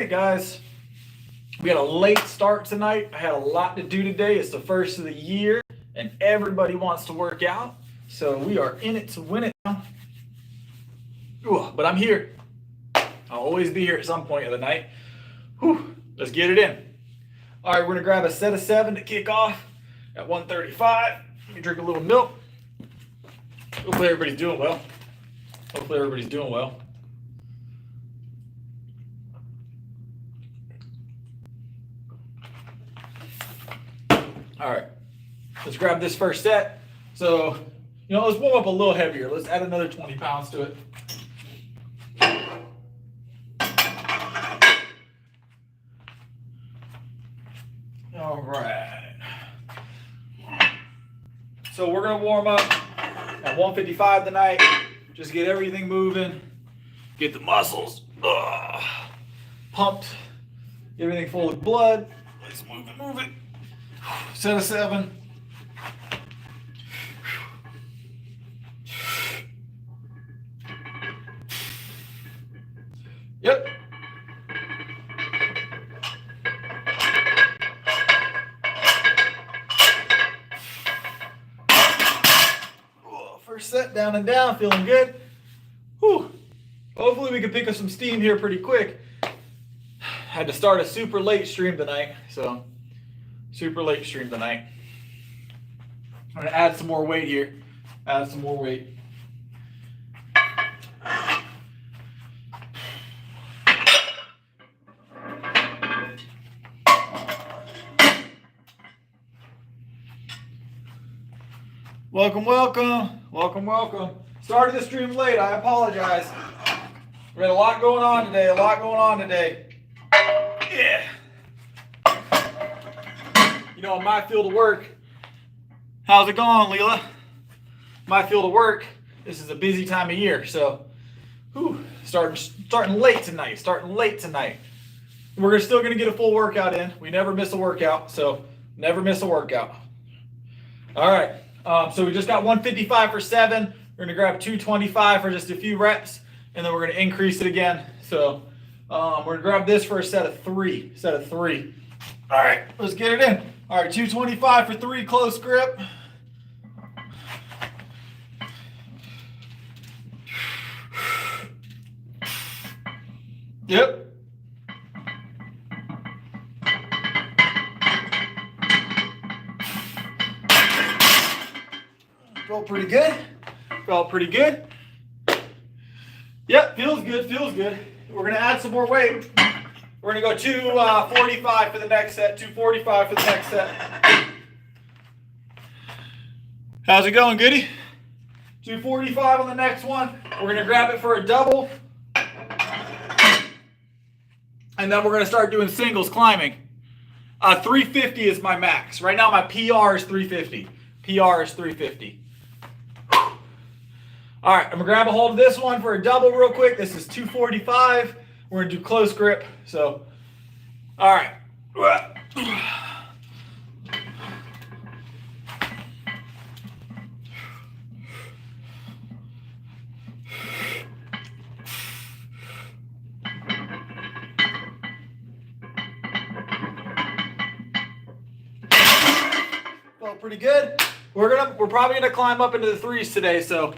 Hey guys, we got a late start tonight. I had a lot to do today. It's the first of the year and everybody wants to work out. So we are in it to win it now. Ooh, but I'm here. I'll always be here at some point of the night. Whew, let's get it in. All right, we're gonna grab a set of 7 to kick off at 135. Let me drink a little milk. Hopefully everybody's doing well. All right, let's grab this first set. So, let's warm up a little heavier. Let's add another 20 pounds to it. All right. So we're gonna warm up at 155 tonight. Just get everything moving, get the muscles pumped, get everything full of blood. Let's move it. Set of 7. Yep. First set, down and down, feeling good. Whew. Hopefully we can pick up some steam here pretty quick. Had to start a super late stream tonight, so super late stream tonight. I'm gonna add some more weight here. Welcome. Started the stream late, I apologize. We had a lot going on today. Yeah. In my field of work, how's it going, Leela? My field of work, this is a busy time of year, so starting late tonight. We're still gonna get a full workout in. We never miss a workout, so never miss a workout. All right, so we just got 155 for 7. We're gonna grab 225 for just a few reps, and then we're gonna increase it again. So we're gonna grab this for a set of 3. All right, let's get it in. All right, 225 for 3, close grip. Yep. Felt pretty good. Yep, feels good. We're gonna add some more weight. We're gonna go 245 for the next set. How's it going, Goody? 245 on the next one. We're gonna grab it for a double. And then we're gonna start doing singles climbing. 350 is my max. Right now my PR is 350. All right, I'm gonna grab a hold of this one for a double real quick. This is 245. We're gonna do close grip. So, all right. Felt pretty good. We're probably gonna climb up into the 3s today. So.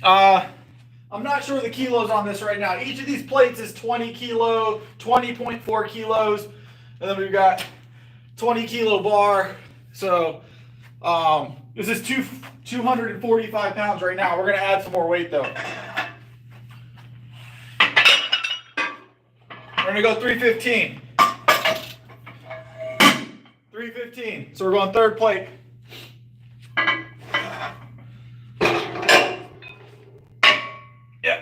I'm not sure the kilos on this right now. Each of these plates is 20 kilo, 20.4 kilos. And then we've got 20 kilo bar. So this is 245 pounds right now. We're going to add some more weight though. We're going to go 315. So we're going 3rd plate. Yeah.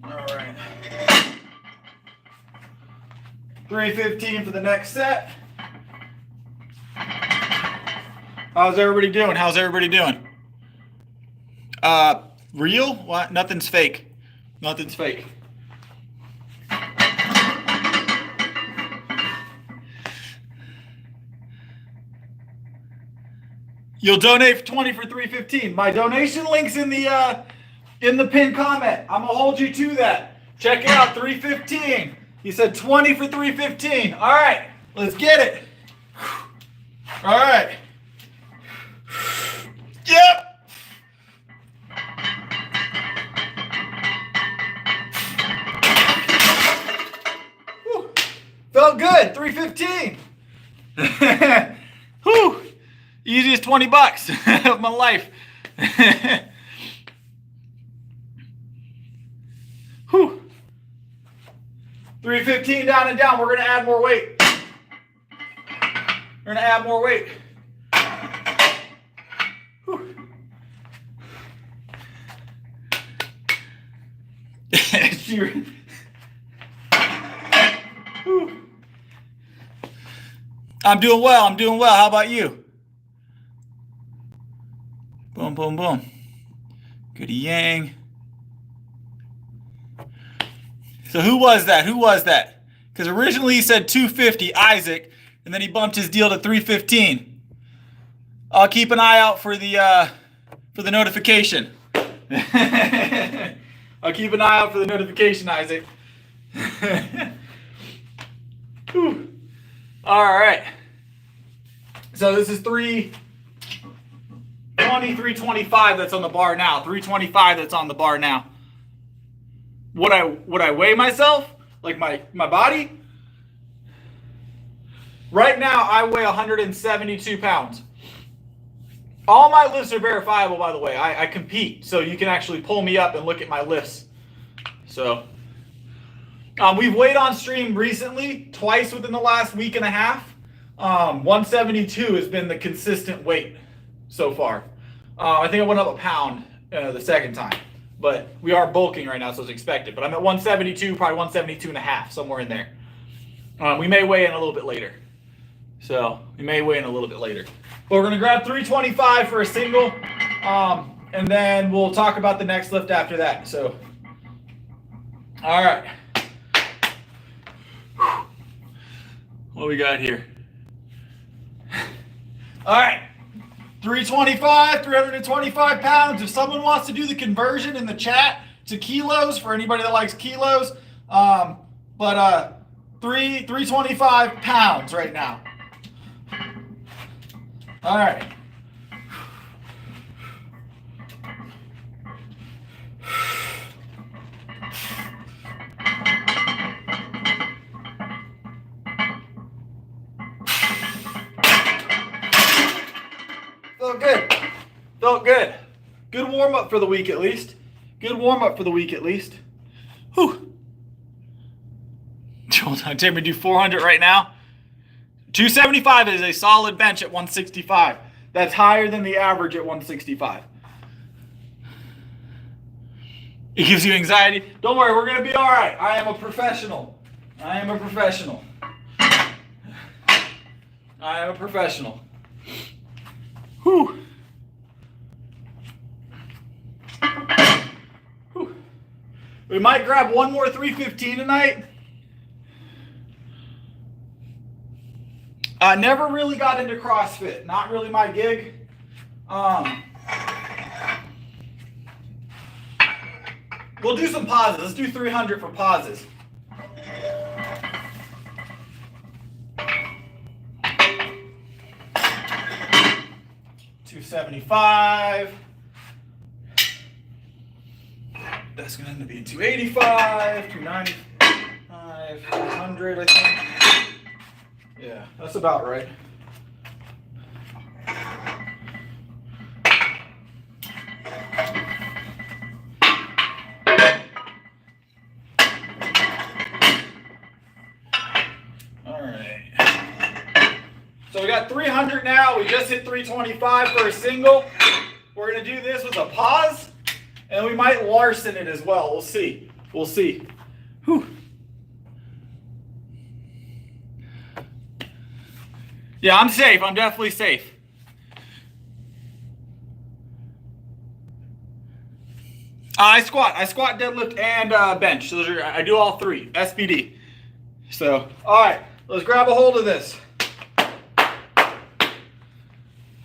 All right. 315 for the next set. How's everybody doing? Real? What? Nothing's fake. You'll donate 20 for 315. My donation link's in the pinned comment. I'm gonna hold you to that. Check it out, 315. He said 20 for 315. All right, let's get it. All right. Yep. Whew. Felt good, 315. Whew. Easiest $20 of my life. Whew. 315 down and down. We're going to add more weight. We're going to add more weight. Whew. I'm doing well. I'm doing well. How about you? Boom, boom, boom. Goody yang. So who was that? Who was that? Because originally he said 250, Isaac, and then he bumped his deal to 315. I'll keep an eye out for the notification. I'll keep an eye out for the notification, Isaac. All right. So this is 320, 325 that's on the bar now. 325 that's on the bar now. Would I weigh myself? Like my body? Right now I weigh 172 pounds. All my lifts are verifiable, by the way. I compete, so you can actually pull me up and look at my lifts. So we've weighed on stream recently, twice within the last week and a half. 172 has been the consistent weight so far. I think I went up a pound the second time. But we are bulking right now, so it's expected. But I'm at 172, probably 172 and a half, somewhere in there. We may weigh in a little bit later. So we may weigh in a little bit later. But we're going to grab 325 for a single. And then we'll talk about the next lift after that. So, all right. What we got here? All right. 325, 325 pounds. If someone wants to do the conversion in the chat to kilos, for anybody that likes kilos, 325 pounds right now. All right. Felt good. Felt good. Good warm up for the week at least. Good warm up for the week at least. Whew. Hold on, take me to do 400 right now. 275 is a solid bench at 165. That's higher than the average at 165. It gives you anxiety. Don't worry, we're going to be all right. I am a professional. I am a professional. I am a professional. Whew. Whew. We might grab one more 315 tonight. Never really got into CrossFit. Not really my gig. We'll do some pauses. Let's do 300 for pauses. $275. That's going to end up being $285, $295, $400, I think. Yeah, that's about right. All right. So we got 300 now. We just hit 325 for a single. We're going to do this with a pause, and we might Larson it as well. We'll see. We'll see. Whew. Yeah, I'm safe. I'm definitely safe. I squat, deadlift, and bench. Those are, I do all three. SBD. So, all right, let's grab a hold of this.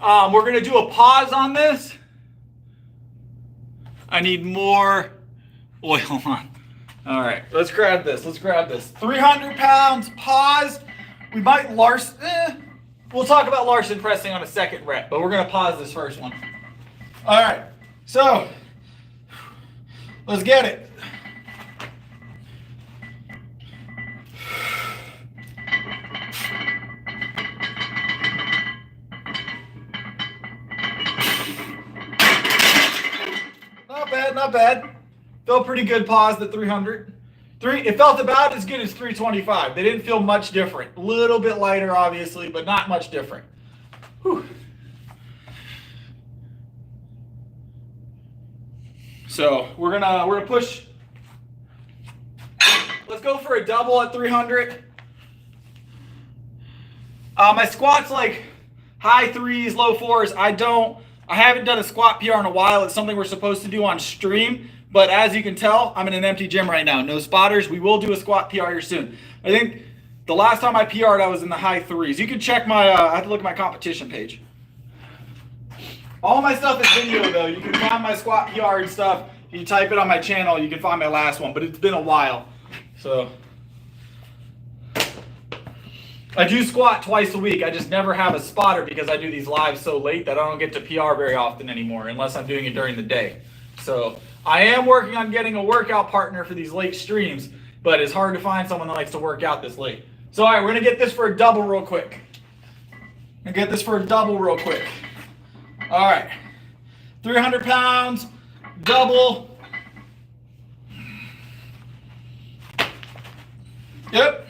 We're going to do a pause on this. I need more oil on. All right, let's grab this. 300 pounds, pause. We might we'll talk about Larson pressing on a second rep, but we're going to pause this first one. All right, so let's get it. Not bad. Felt pretty good pause at 300. It felt about as good as 325. They didn't feel much different. A little bit lighter, obviously, but not much different. Whew. So we're gonna push. Let's go for a double at 300. My squat's like high threes, low fours. I haven't done a squat PR in a while. It's something we're supposed to do on stream. But as you can tell, I'm in an empty gym right now. No spotters. We will do a squat PR here soon. I think the last time I PR'd, I was in the high threes. You can check my, I have to look at my competition page. All my stuff is video though. You can find my squat PR and stuff. If you type it on my channel, you can find my last one. But it's been a while. So I do squat twice a week. I just never have a spotter because I do these lives so late that I don't get to PR very often anymore unless I'm doing it during the day. So I am working on getting a workout partner for these late streams, but it's hard to find someone that likes to work out this late. So all right, we're gonna get this for a double real quick. All right, 300 pounds, double. Yep.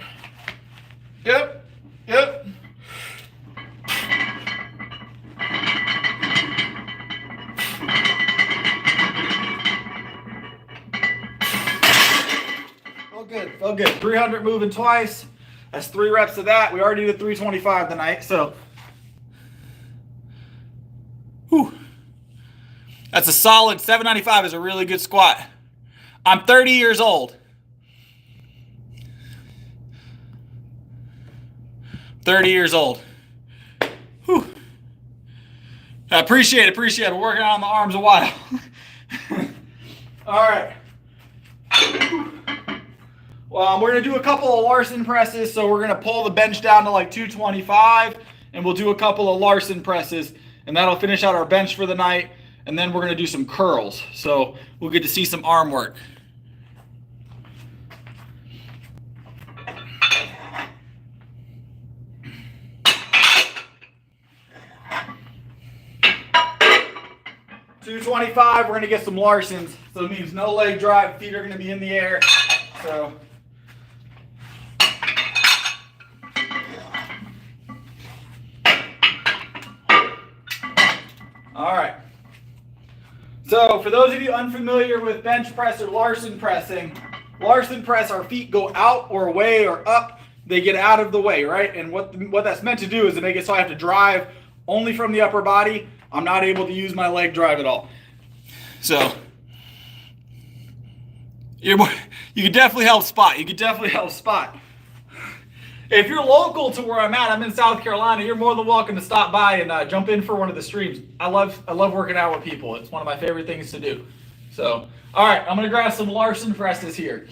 Felt good. 300 moving twice. That's 3 reps of that. We already did 325 tonight, so. Whew. That's a solid 795 is a really good squat. I'm 30 years old. 30 years old. Whew. I appreciate it. Been working on the arms a while. All right. We're going to do a couple of Larson presses. So we're going to pull the bench down to like 225. And we'll do a couple of Larson presses. And that'll finish out our bench for the night. And then we're going to do some curls. So we'll get to see some arm work. $225, we're going to get some Larsons. So it means no leg drive, feet are going to be in the air. So all right. So for those of you unfamiliar with bench press or Larson pressing, Larson press, our feet go out or away or up. They get out of the way, right? And what that's meant to do is to make it so I have to drive only from the upper body. I'm not able to use my leg drive at all. So you can definitely help spot. If you're local to where I'm at, I'm in South Carolina, you're more than welcome to stop by and jump in for one of the streams. I love working out with people. It's one of my favorite things to do. So, all right, I'm going to grab some Larson presses here.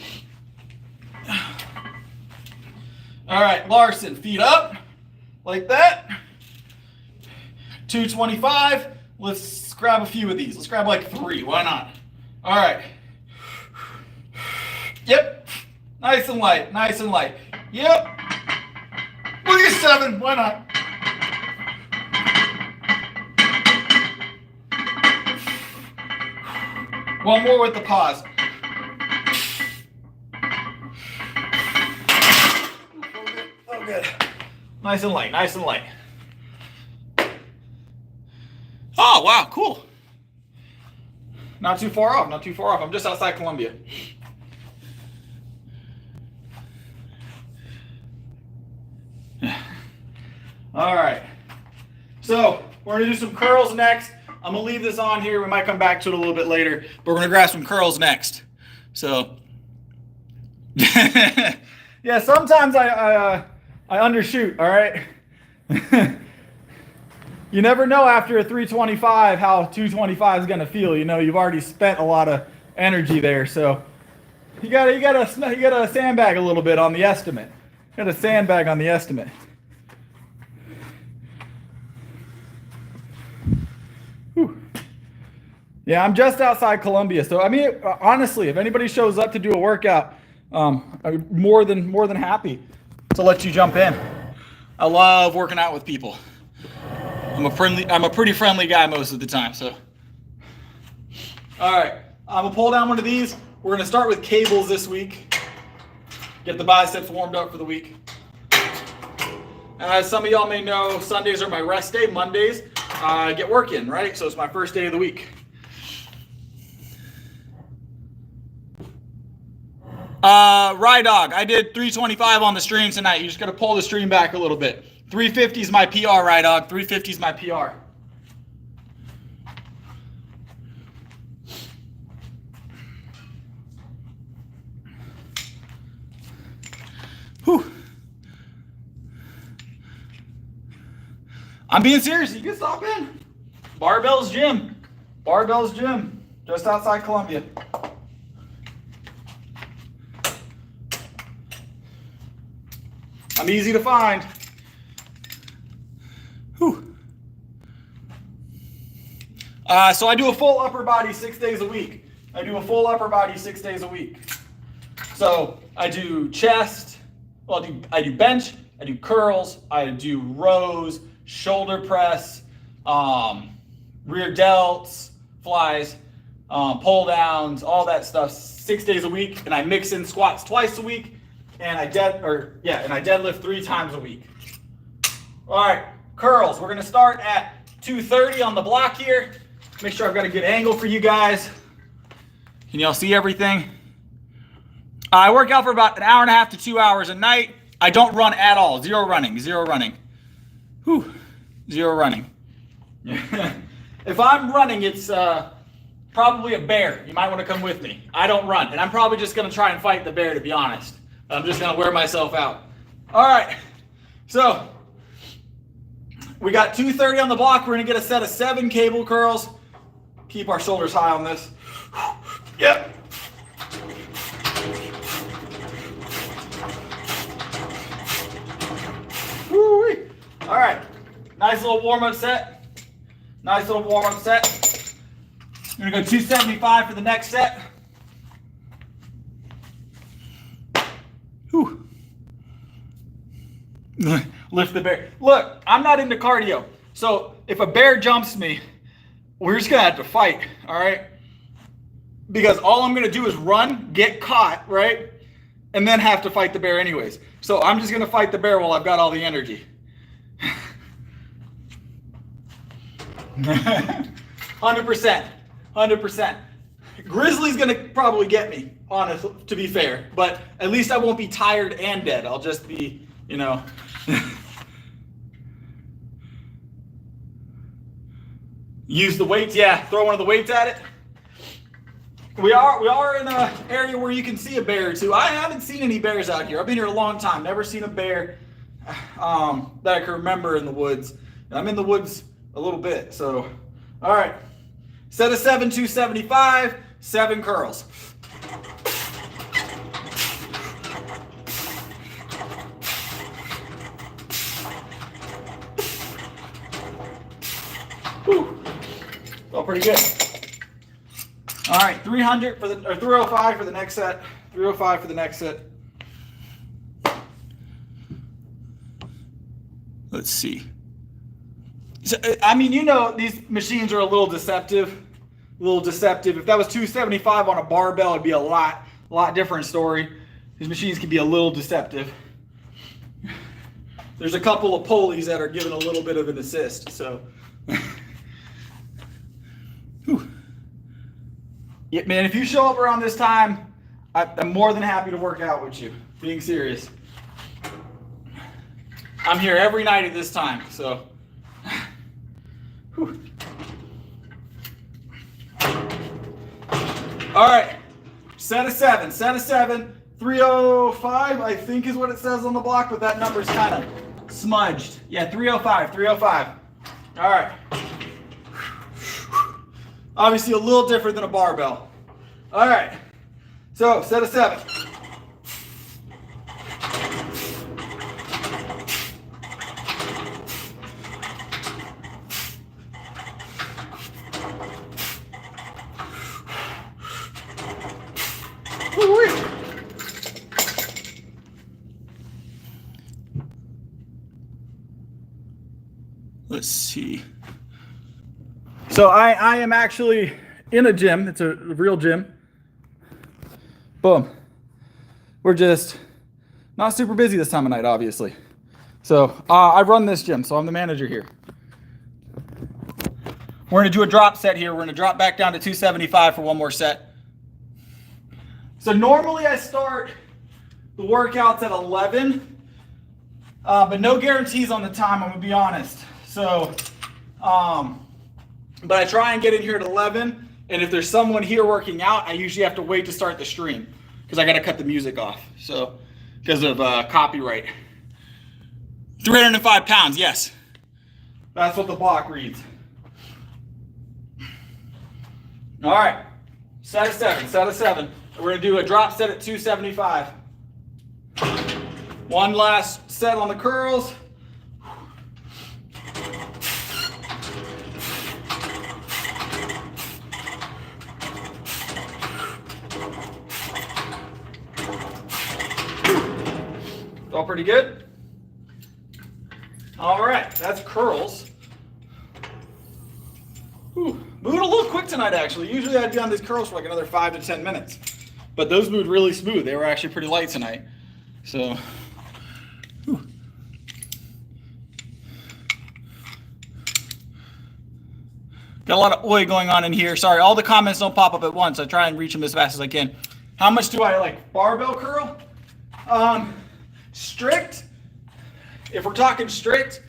All right, Larson, feet up like that. 225. Let's grab a few of these. Let's grab like 3. Why not? All right. Yep. Nice and light. Yep. Look at 7. Why not? One more with the pause. Oh, good. Nice and light. Oh, wow, cool. Not too far off. I'm just outside Columbia. All right. So we're going to do some curls next. I'm going to leave this on here. We might come back to it a little bit later, but we're going to grab some curls next. So, yeah, sometimes I undershoot, all right? You never know after a 325 how 225 is going to feel. You know, you've already spent a lot of energy there, so you gotta sandbag a little bit on the estimate. You gotta sandbag on the estimate. Whew. Yeah, I'm just outside Columbia, so I mean, honestly, if anybody shows up to do a workout, I'm more than happy to let you jump in. I love working out with people. I'm a pretty friendly guy most of the time, so. All right, I'm gonna pull down one of these. We're gonna start with cables this week. Get the biceps warmed up for the week. As some of y'all may know, Sundays are my rest day. Mondays, I get work in, right? So it's my first day of the week. Rye Dog, I did 325 on the stream tonight. You just gotta pull the stream back a little bit. 350 is my PR, Rye Dog. 350 is my PR. Whew. I'm being serious. You can stop in. Barbell's Gym. Barbell's Gym. Just outside Columbia. I'm easy to find. Whew. So I do a full upper body 6 days a week. I do a full upper body 6 days a week. So I do chest. Well, I do bench. I do curls. I do rows, shoulder press, rear delts, flies, pull downs, all that stuff 6 days a week. And I mix in squats twice a week. And I deadlift 3 times a week. All right, curls. We're gonna start at 230 on the block here. Make sure I've got a good angle for you guys. Can y'all see everything? I work out for about an hour and a half to 2 hours a night. I don't run at all. Zero running. Whew. Zero running. If I'm running, it's probably a bear. You might want to come with me. I don't run, and I'm probably just gonna try and fight the bear, to be honest. I'm just gonna wear myself out. All right, so we got 230 on the block. We're gonna get a set of 7 cable curls. Keep our shoulders high on this. Yep. Woo-wee. All right, nice little warm-up set. I'm gonna go 275 for the next set. Whew. Lift the bear. Look, I'm not into cardio. So if a bear jumps me, we're just gonna have to fight, all right? Because all I'm gonna do is run, get caught, right? And then have to fight the bear anyways. So I'm just gonna fight the bear while I've got all the energy. 100%. Grizzly's gonna probably get me, honestly, to be fair. But at least I won't be tired and dead. I'll just be, you know. Use the weights, yeah. Throw one of the weights at it. We are in an area where you can see a bear or two. I haven't seen any bears out here. I've been here a long time. Never seen a bear that I can remember in the woods. And I'm in the woods a little bit, so all right. Set of 7, 275, 7 curls. Whew. Felt pretty good. All right, 300 for the, or 305 for the next set. 305 for the next set. Let's see. So, I mean, you know, these machines are a little deceptive. If that was 275 on a barbell, it'd be a lot different story. These machines can be a little deceptive. There's a couple of pulleys that are giving a little bit of an assist, so. Yeah, man, if you show up around this time, I'm more than happy to work out with you. Being serious. I'm here every night at this time, so. Whew. All right, set of 7, 305, I think is what it says on the block, but that number's kind of smudged. Yeah, 305. All right. Obviously a little different than a barbell. All right. So set of 7. Let's see. So I am actually in a gym. It's a real gym. Boom. We're just not super busy this time of night, obviously. So I run this gym, so I'm the manager here. We're gonna do a drop set here. We're gonna drop back down to 275 for one more set. So normally I start the workouts at 11, but no guarantees on the time, I'm gonna be honest. So, but I try and get in here at 11, and if there's someone here working out, I usually have to wait to start the stream because I gotta cut the music off. So, because of copyright. 305 pounds, yes. That's what the block reads. All right, set of 7, set of 7. We're gonna do a drop set at 275. One last set on the curls. All pretty good. All right, that's curls. Whew. Moved a little quick tonight, actually. Usually I'd be on these curls for like another 5 to 10 minutes. But those moved really smooth. They were actually pretty light tonight. So, whew. Got a lot of oi going on in here. Sorry, all the comments don't pop up at once. I try and reach them as fast as I can. How much do I like barbell curl? Strict. If we're talking strict,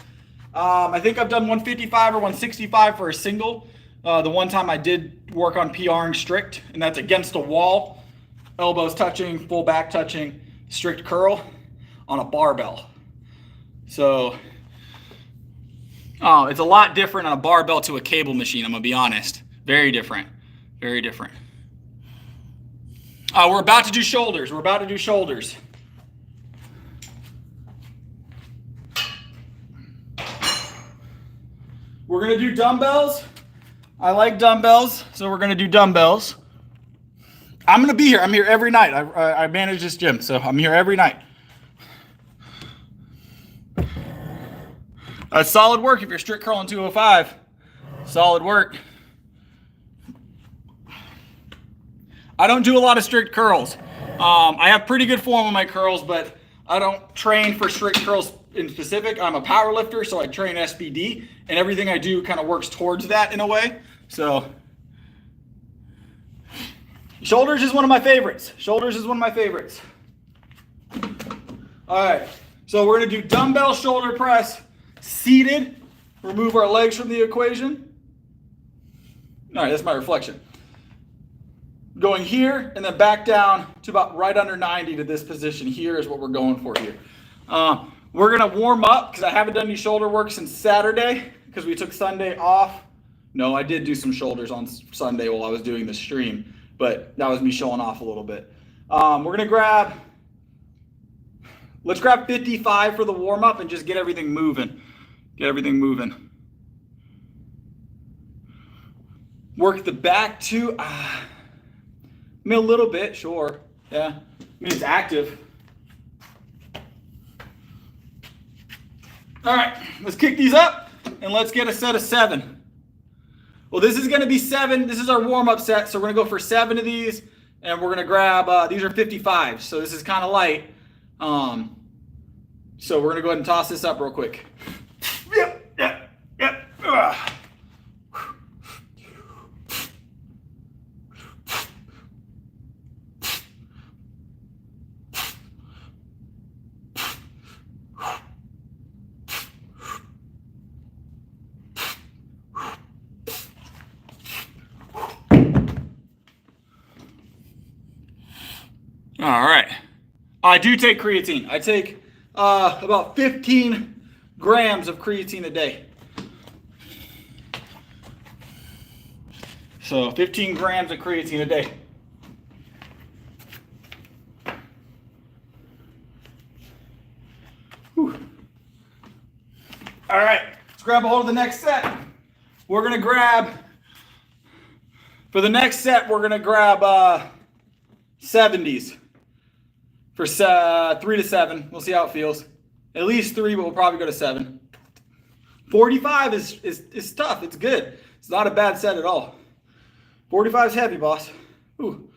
I think I've done 155 or 165 for a single. The one time I did work on PRing strict, and that's against a wall, elbows touching, full back touching, strict curl on a barbell. So, it's a lot different on a barbell to a cable machine, I'm gonna be honest. Very different, very different. We're about to do shoulders. We're about to do shoulders. We're gonna do dumbbells. I like dumbbells, so we're gonna do dumbbells. I'm gonna be here. I'm here every night. I manage this gym, so I'm here every night. That's solid work if you're strict curling 205. Solid work. I don't do a lot of strict curls. I have pretty good form on my curls, but I don't train for strict curls in specific. I'm a power lifter, so I train SBD, and everything I do kind of works towards that in a way. So, shoulders is one of my favorites. Shoulders is one of my favorites. All right, so we're gonna do dumbbell shoulder press, seated. Remove our legs from the equation. All right, that's my reflection. Going here and then back down to about right under 90 to this position. Here is what we're going for here. We're gonna warm up because I haven't done any shoulder work since Saturday because we took Sunday off. No, I did do some shoulders on Sunday while I was doing the stream, but that was me showing off a little bit. We're gonna let's grab 55 for the warm up and just get everything moving. Get everything moving. Work the back too. I mean, a little bit, sure. Yeah, I mean, it's active. All right, let's kick these up and let's get a set of 7. Well, this is gonna be 7. This is our warm-up set, so we're gonna go for 7 of these, and we're gonna grab, these are 55, so this is kind of light. So we're gonna go ahead and toss this up real quick. Yep. All right. I do take creatine. I take about 15 grams of creatine a day. So 15 grams of creatine a day. Whew. All right, let's grab a hold of the next set. We're gonna grab, for the next set, we're gonna grab 70s for 3 to 7. We'll see how it feels. At least 3, but we'll probably go to 7. 45 is tough. It's good. It's not a bad set at all. 45 is heavy, boss. Ooh.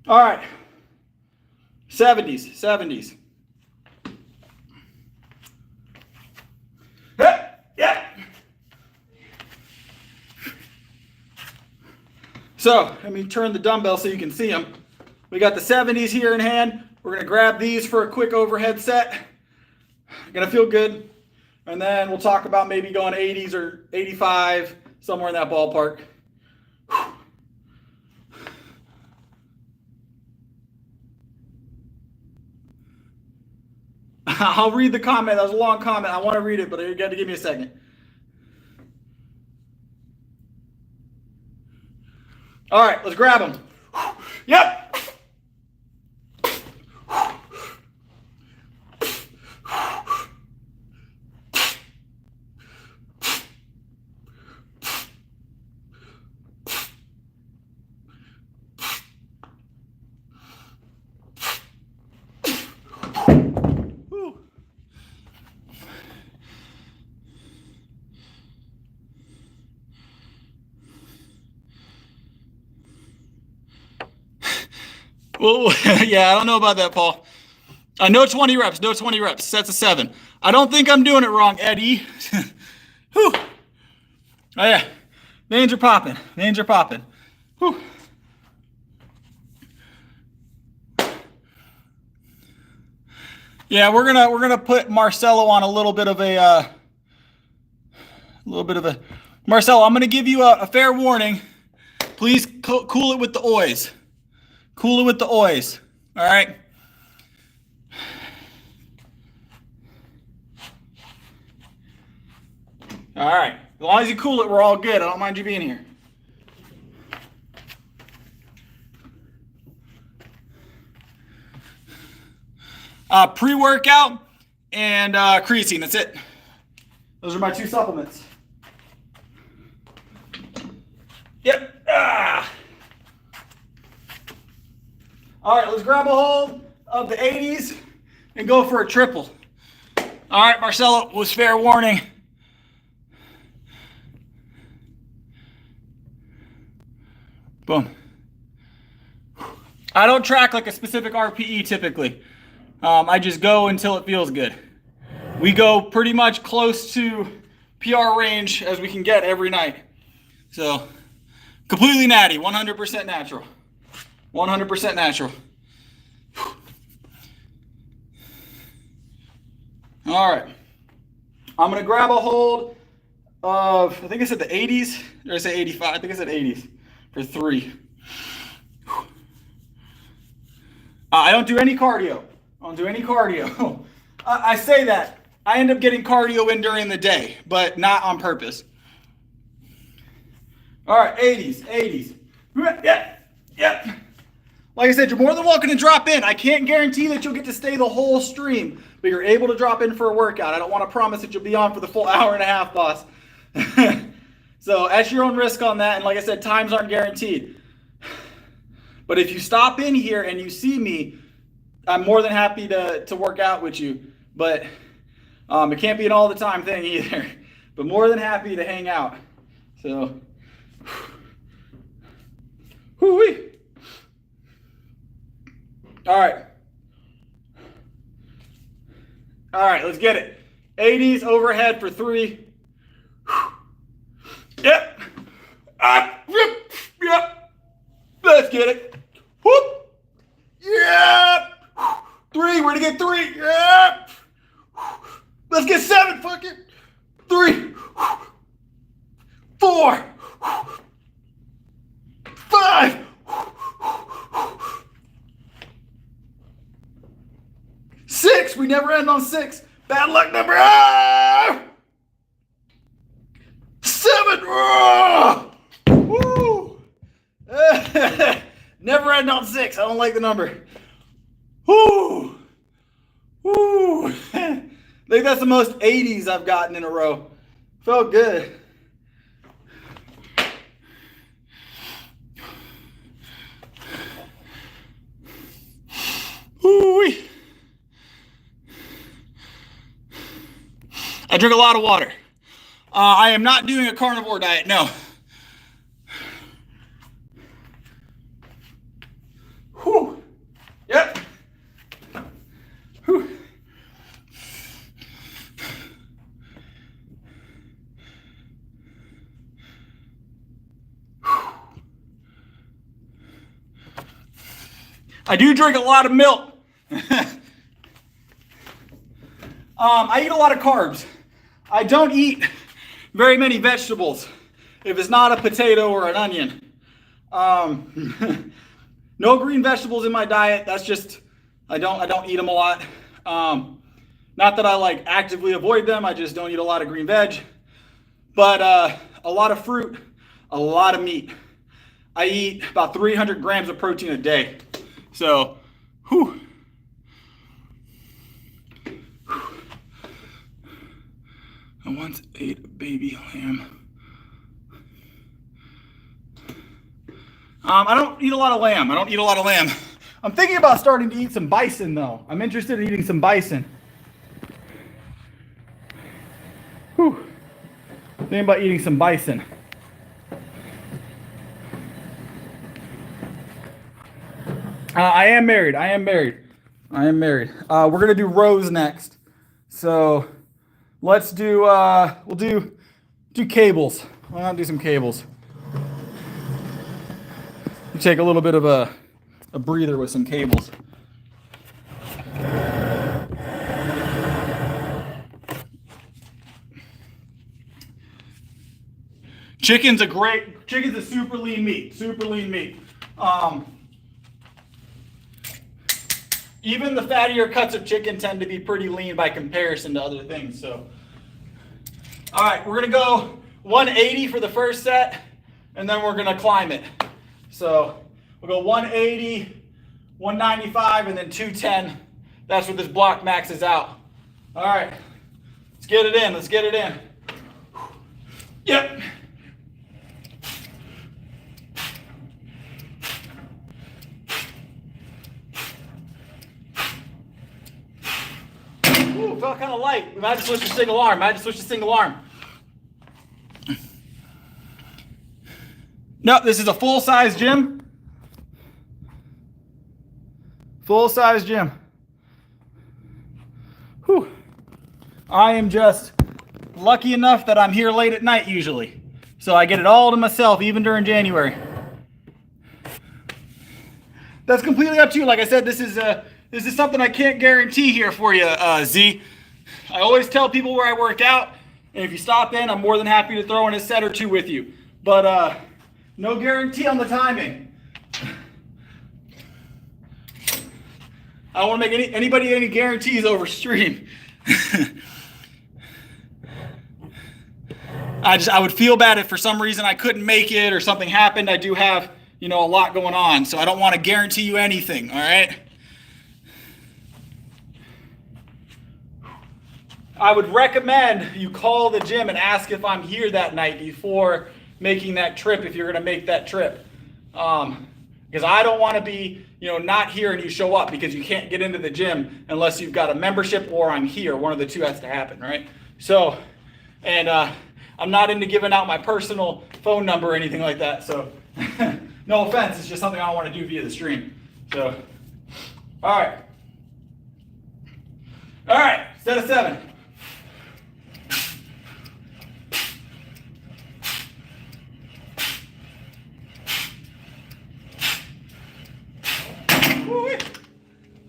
All right. 70s. Yeah. So, let me turn the dumbbell so you can see them. We got the 70s here in hand. We're going to grab these for a quick overhead set. Going to feel good. And then we'll talk about maybe going 80s or 85, somewhere in that ballpark. I'll read the comment. That was a long comment. I want to read it, but you got to give me a second. All right, let's grab them. Yep. Oh, yeah, I don't know about that, Paul. No 20 reps, no 20 reps. Sets of 7. I don't think I'm doing it wrong, Eddie. Whew. Oh, yeah. Veins are popping. Whew. Yeah, we're gonna put Marcelo on a little bit of a Marcelo, I'm gonna give you a fair warning. Please cool it with the oys. Cool it with the oys. All right. All right. As long as you cool it, we're all good. I don't mind you being here. Pre-workout and creatine. That's it. Those are my 2 supplements. Yep. All right, let's grab a hold of the 80s and go for a triple. All right, Marcelo, was fair warning. Boom. I don't track like a specific RPE typically. I just go until it feels good. We go pretty much close to PR range as we can get every night. So, completely natty, 100% natural. 100% natural. All right. I'm going to grab a hold of, I think I said the 80s. Or did I say 85? I think I said 80s for 3. I don't do any cardio. I say that. I end up getting cardio in during the day, but not on purpose. All right, 80s. Yeah. Like I said, you're more than welcome to drop in. I can't guarantee that you'll get to stay the whole stream, but you're able to drop in for a workout. I don't want to promise that you'll be on for the full hour and a half, boss. So at your own risk on that, and like I said, times aren't guaranteed. But if you stop in here and you see me, I'm more than happy to work out with you. But it can't be an all the time thing either. But more than happy to hang out. So, whoo-wee. All right, let's get it. 80s overhead for 3. Yep. Yep. Let's get it. Whoop. Yep. 3. We're gonna get 3. Yep. Let's get 7. Fuck it. 3. 4. 5. 6. We never end on 6. Bad luck number 7. Woo. trying down 6. I don't like the number. Whoo! Whoo! I think that's the most 80s I've gotten in a row. Felt good. Woo-wee. I drink a lot of water. I am not doing a carnivore diet, no. Whew. Yep. Whew. I do drink a lot of milk. I eat a lot of carbs. I don't eat very many vegetables if it's not a potato or an onion. No green vegetables in my diet. That's just, I don't eat them a lot. Not that I like actively avoid them. I just don't eat a lot of green veg. But a lot of fruit, a lot of meat. I eat about 300 grams of protein a day. So, whew. I once ate a baby lamb. I don't eat a lot of lamb. I'm thinking about starting to eat some bison, though. I'm interested in eating some bison. Whew. Thinking about eating some bison. I am married. We're going to do rows next. So let's do, we'll do cables. Why not do some cables? You take a little bit of a breather with some cables. Chicken's a super lean meat, Even the fattier cuts of chicken tend to be pretty lean by comparison to other things. So, all right, we're gonna go 180 for the first set, and then we're gonna climb it. So we'll go 180, 195, and then 210. That's what this block maxes out. All right, let's get it in. Yep. Ooh, felt kind of light. We might have to switch to single arm. No, this is a full-size gym. Whew. I am just lucky enough that I'm here late at night usually. So I get it all to myself, even during January. That's completely up to you. Like I said, this is something I can't guarantee here for you, Z. I always tell people where I work out, and if you stop in, I'm more than happy to throw in a set or two with you. But no guarantee on the timing. I don't want to make anybody any guarantees over stream. I would feel bad if for some reason I couldn't make it or something happened. I do have, a lot going on, so I don't want to guarantee you anything, all right? I would recommend you call the gym and ask if I'm here that night before making that trip, if you're going to make that trip. Because I don't want to be, not here and you show up because you can't get into the gym unless you've got a membership or I'm here. One of the two has to happen, right? So, and I'm not into giving out my personal phone number or anything like that. So, no offense. It's just something I don't want to do via the stream. So, all right, set of 7.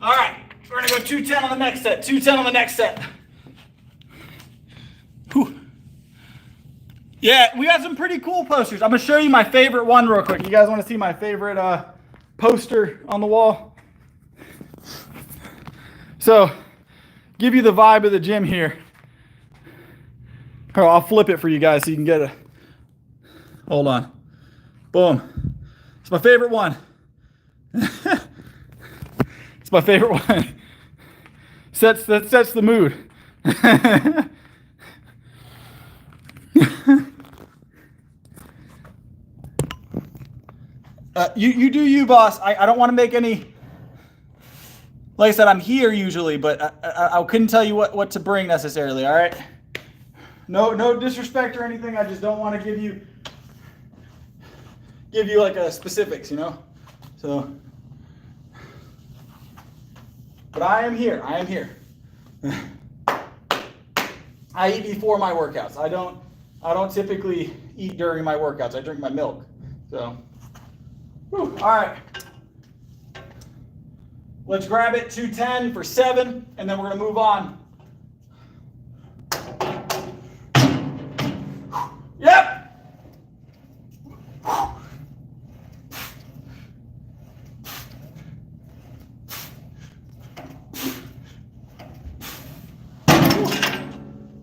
All right, we're gonna go 210 on the next set. Whew. Yeah, we got some pretty cool posters. I'm gonna show you my favorite one real quick. You guys wanna see my favorite poster on the wall? So, give you the vibe of the gym here. Oh, I'll flip it for you guys so you can get a, hold on. Boom. It's my favorite one. It's my favorite one. Sets the mood. You do you, boss. I don't want to make any. Like I said, I'm here usually, but I couldn't tell you what to bring necessarily. All right. No disrespect or anything. I just don't want to give you like a specifics, you know. So, but I am here. I am here. I eat before my workouts. I don't typically eat during my workouts. I drink my milk. So, whew, all right. Let's grab it, 210 for 7, and then we're going to move on. Yep.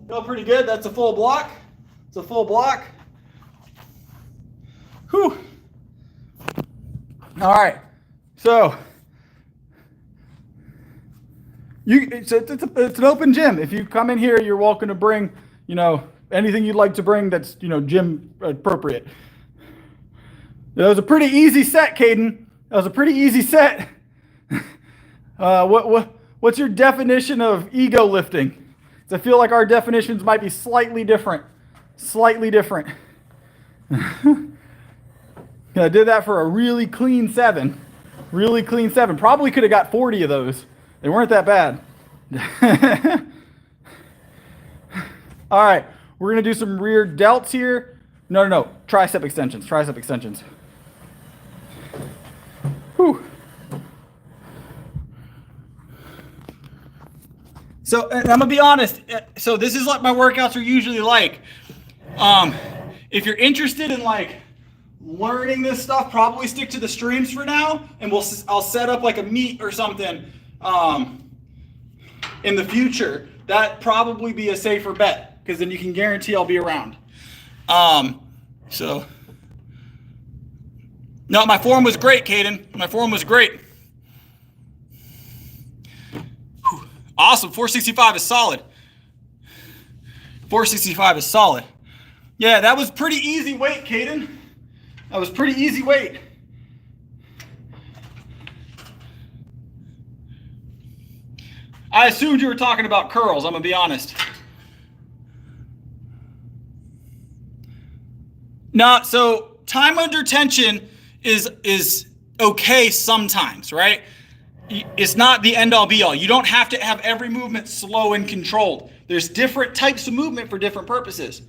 Feel pretty good. That's a full block. It's a full block. Whew. All right. So it's an open gym. If you come in here, you're welcome to bring, you know, anything you'd like to bring that's, you know, gym appropriate. That was a pretty easy set, Caden. That was a pretty easy set. What's your definition of ego lifting? I feel like our definitions might be slightly different. Slightly different. I did that for a really clean 7. Really clean 7. Probably could have got 40 of those. They weren't that bad. All right. We're going to do some rear delts here. No. Tricep extensions. Tricep extensions. Whew. So, and I'm going to be honest. So this is what my workouts are usually like. If you're interested in like learning this stuff, probably stick to the streams for now. And I'll set up like a meet or something in the future. That'd probably be a safer bet, because then you can guarantee I'll be around. So, no, my form was great, Caden. My form was great. Whew. Awesome. 465 is solid. 465 is solid. Yeah, that was pretty easy weight, Caden. That was pretty easy weight. I assumed you were talking about curls, I'm going to be honest. No, so time under tension is okay sometimes, right? It's not the end all be all. You don't have to have every movement slow and controlled. There's different types of movement for different purposes.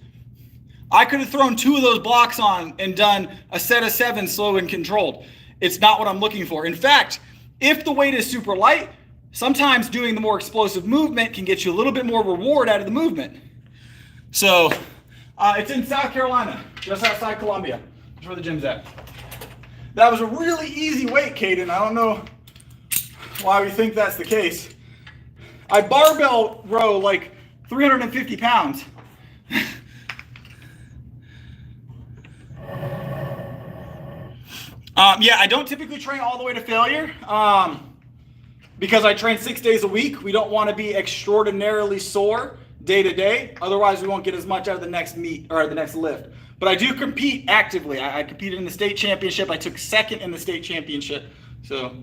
I could have thrown 2 of those blocks on and done a set of 7 slow and controlled. It's not what I'm looking for. In fact, if the weight is super light, sometimes doing the more explosive movement can get you a little bit more reward out of the movement. So it's in South Carolina, just outside Columbia. That's where the gym's at. That was a really easy weight, Caden. I don't know why we think that's the case. I barbell row like 350 pounds. Yeah, I don't typically train all the way to failure because I train 6 days a week. We don't want to be extraordinarily sore day to day. Otherwise, we won't get as much out of the next meet or the next lift. But I do compete actively. I competed in the state championship. I took 2nd in the state championship. So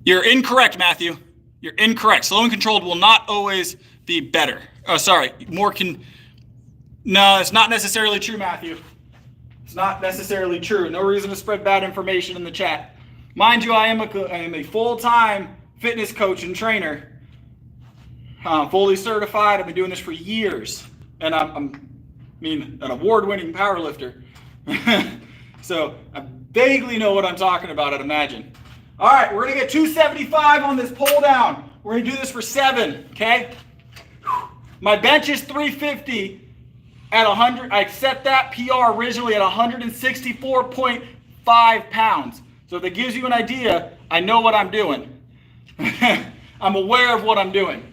you're incorrect, Matthew. You're incorrect. Slow and controlled will not always be better. Oh, sorry. No, it's not necessarily true, Matthew. It's not necessarily true. No reason to spread bad information in the chat. Mind you, I am a full-time fitness coach and trainer. Fully certified. I've been doing this for years. And I'm an award-winning powerlifter. So I vaguely know what I'm talking about, I'd imagine. All right, we're going to get 275 on this pull down. We're going to do this for 7, okay? My bench is 350. At 100, I set that PR originally at 164.5 pounds. So if that gives you an idea, I know what I'm doing. I'm aware of what I'm doing.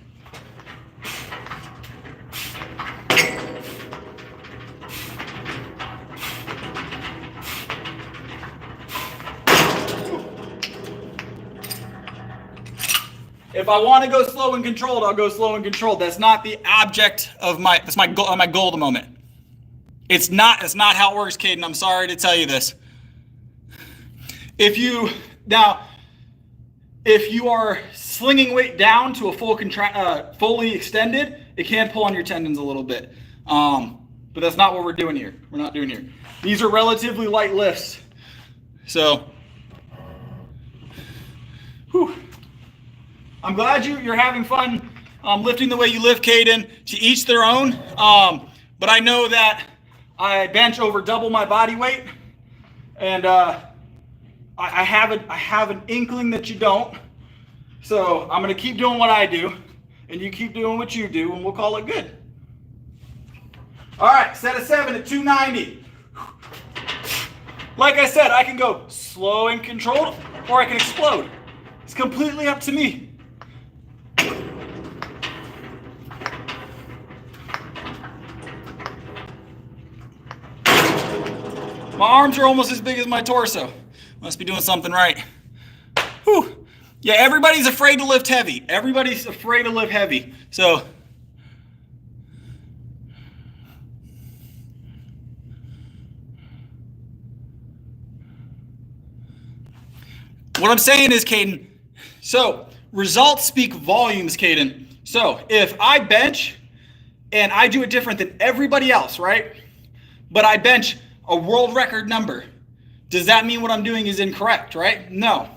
If I want to go slow and controlled, I'll go slow and controlled. That's not the object of that's my goal at the moment. It's not how it works, Caden. I'm sorry to tell you this. If you are slinging weight down to a fully extended, it can pull on your tendons a little bit. But that's not what we're doing here. We're not doing here. These are relatively light lifts. So, whew. I'm glad you're having fun lifting the way you lift, Caden. To each their own. But I know that I bench over double my body weight, and I have an inkling that you don't. So I'm gonna keep doing what I do, and you keep doing what you do, and we'll call it good. All right, set of 7 at 290. Like I said, I can go slow and controlled, or I can explode. It's completely up to me. My arms are almost as big as my torso. Must be doing something right. Whew. Yeah, everybody's afraid to lift heavy. Everybody's afraid to lift heavy. So, what I'm saying is, Caden, so results speak volumes, Caden. So if I bench and I do it different than everybody else, right? But I bench a world record number, does that mean what I'm doing is incorrect, right? No.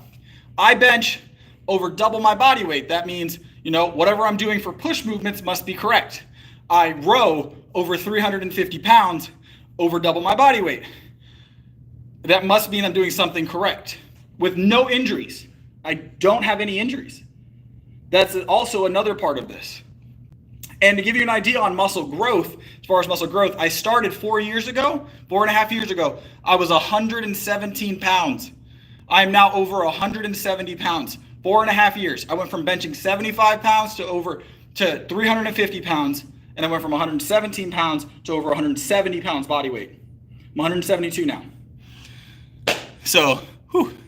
I bench over double my body weight. That means, whatever I'm doing for push movements must be correct. I row over 350 pounds over double my body weight. That must mean I'm doing something correct with no injuries. I don't have any injuries. That's also another part of this. And to give you an idea on muscle growth, as far as muscle growth, I started 4.5 years ago. I was 117 pounds. I am now over 170 pounds. 4.5 years. I went from benching 75 pounds to 350 pounds. And I went from 117 pounds to over 170 pounds body weight. I'm 172 now. So, whew.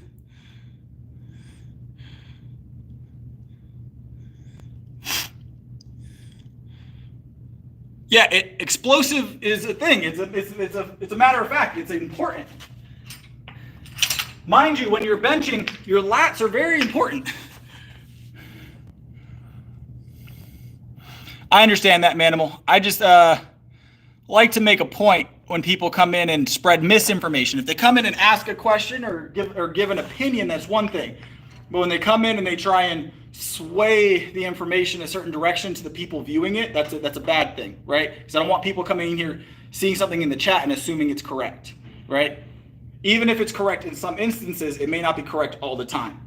Yeah, explosive is a thing. It's a matter of fact. It's important. Mind you, when you're benching, your lats are very important. I understand that, Manimal. I just like to make a point when people come in and spread misinformation. If they come in and ask a question or give an opinion, that's one thing. But when they come in and they try and sway the information a certain direction to the people viewing it, that's a bad thing, right? Because I don't want people coming in here seeing something in the chat and assuming it's correct, right? Even if it's correct in some instances, it may not be correct all the time.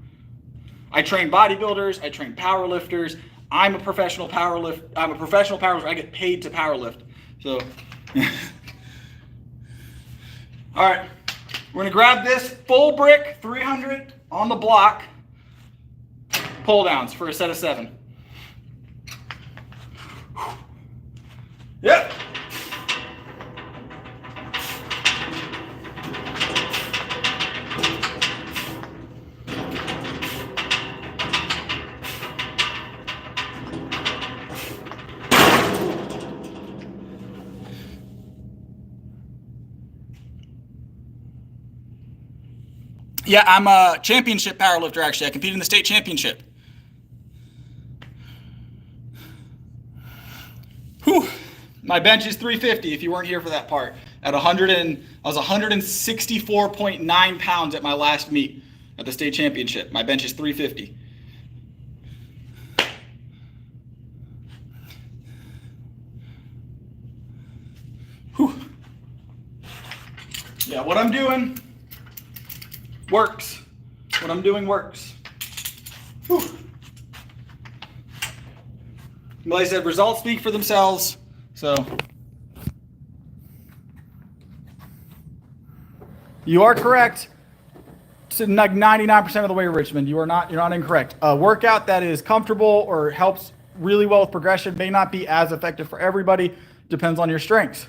I train bodybuilders, I train powerlifters. I'm a professional powerlifter. I get paid to powerlift. So, all right, we're gonna grab this full brick 300 on the block pull downs for a set of 7. Yep. Yeah, I'm a championship powerlifter, actually. I compete in the state championship. Whew. My bench is 350 if you weren't here for that part. I was 164.9 pounds at my last meet at the state championship. My bench is 350. Whew. Yeah, what I'm doing works. What I'm doing works. Whew. Like I said, results speak for themselves. So you are correct. To like 99% of the way, Richmond. You're not incorrect. A workout that is comfortable or helps really well with progression may not be as effective for everybody. Depends on your strengths.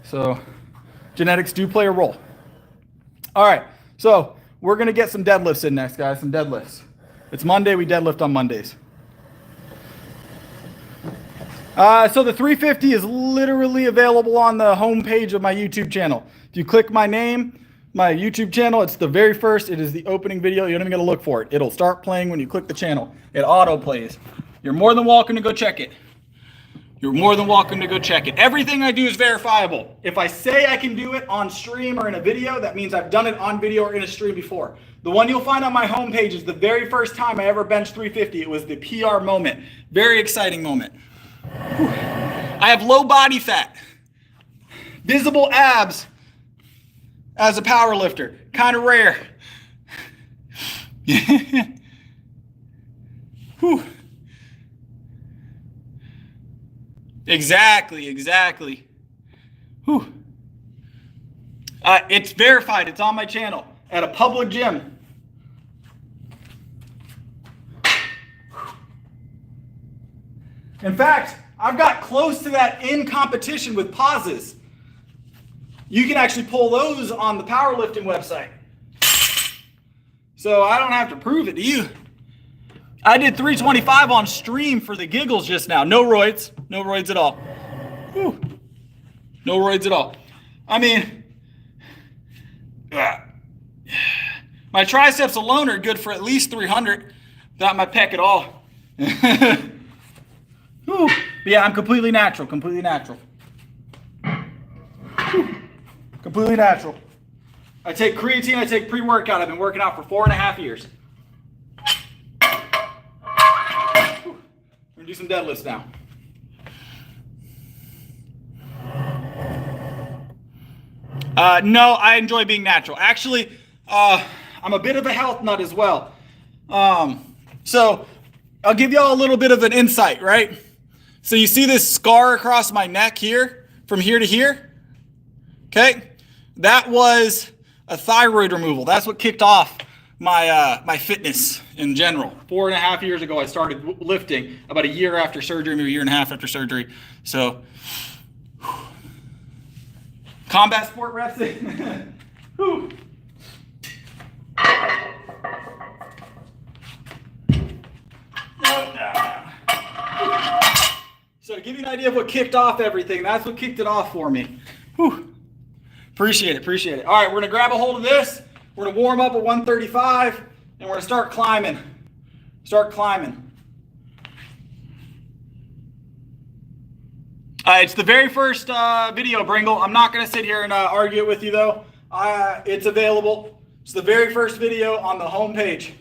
So genetics do play a role. All right. So we're going to get some deadlifts in next, guys. Some deadlifts. It's Monday. We deadlift on Mondays. So the 350 is literally available on the homepage of my YouTube channel. If you click my name, my YouTube channel, it's the very first. It is the opening video. You're not even going to look for it. It'll start playing when you click the channel. It auto plays. You're more than welcome to go check it. You're more than welcome to go check it. Everything I do is verifiable. If I say I can do it on stream or in a video, that means I've done it on video or in a stream before. The one you'll find on my homepage is the very first time I ever benched 350. It was the PR moment. Very exciting moment. Whew. I have low body fat, visible abs as a power lifter. Kind of rare. Whew. Exactly. Whew. It's verified. It's on my channel at a public gym. In fact, I've got close to that in competition with pauses. You can actually pull those on the powerlifting website. So I don't have to prove it to you. I did 325 on stream for the giggles just now. No roids. No roids at all. Whew. No roids at all. I mean, my triceps alone are good for at least 300. Not my pec at all. Whew. Yeah, I'm completely natural. Completely natural. Whew. Completely natural. I take creatine. I take pre-workout. I've been working out for 4.5 years. We're gonna do some deadlifts now. No, I enjoy being natural. Actually, I'm a bit of a health nut as well. So I'll give y'all a little bit of an insight, right? So you see this scar across my neck here, from here to here? Okay, that was a thyroid removal. That's what kicked off my fitness in general. 4.5 years ago, I started lifting. About a year after surgery, maybe a year and a half after surgery. So, combat sport reps. Whew. So to give you an idea of what kicked off everything, that's what kicked it off for me. Whew. Appreciate it. All right, we're gonna grab a hold of this. We're gonna warm up at 135, and we're gonna start climbing. It's the very first video, Bringle. I'm not gonna sit here and argue it with you though. It's available. It's the very first video on the homepage.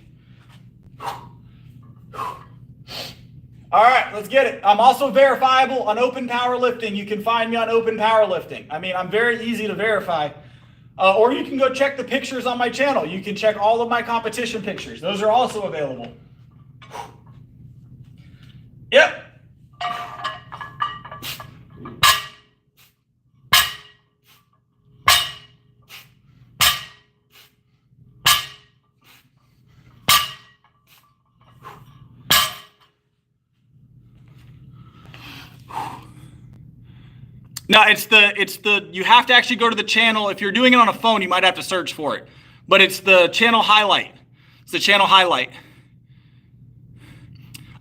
All right, let's get it. I'm also verifiable on Open Powerlifting. You can find me on Open Powerlifting. I mean, I'm very easy to verify. Or you can go check the pictures on my channel. You can check all of my competition pictures. Those are also available. Yep. No, it's the you have to actually go to the channel. If you're doing it on a phone, you might have to search for it. But it's the channel highlight. It's the channel highlight.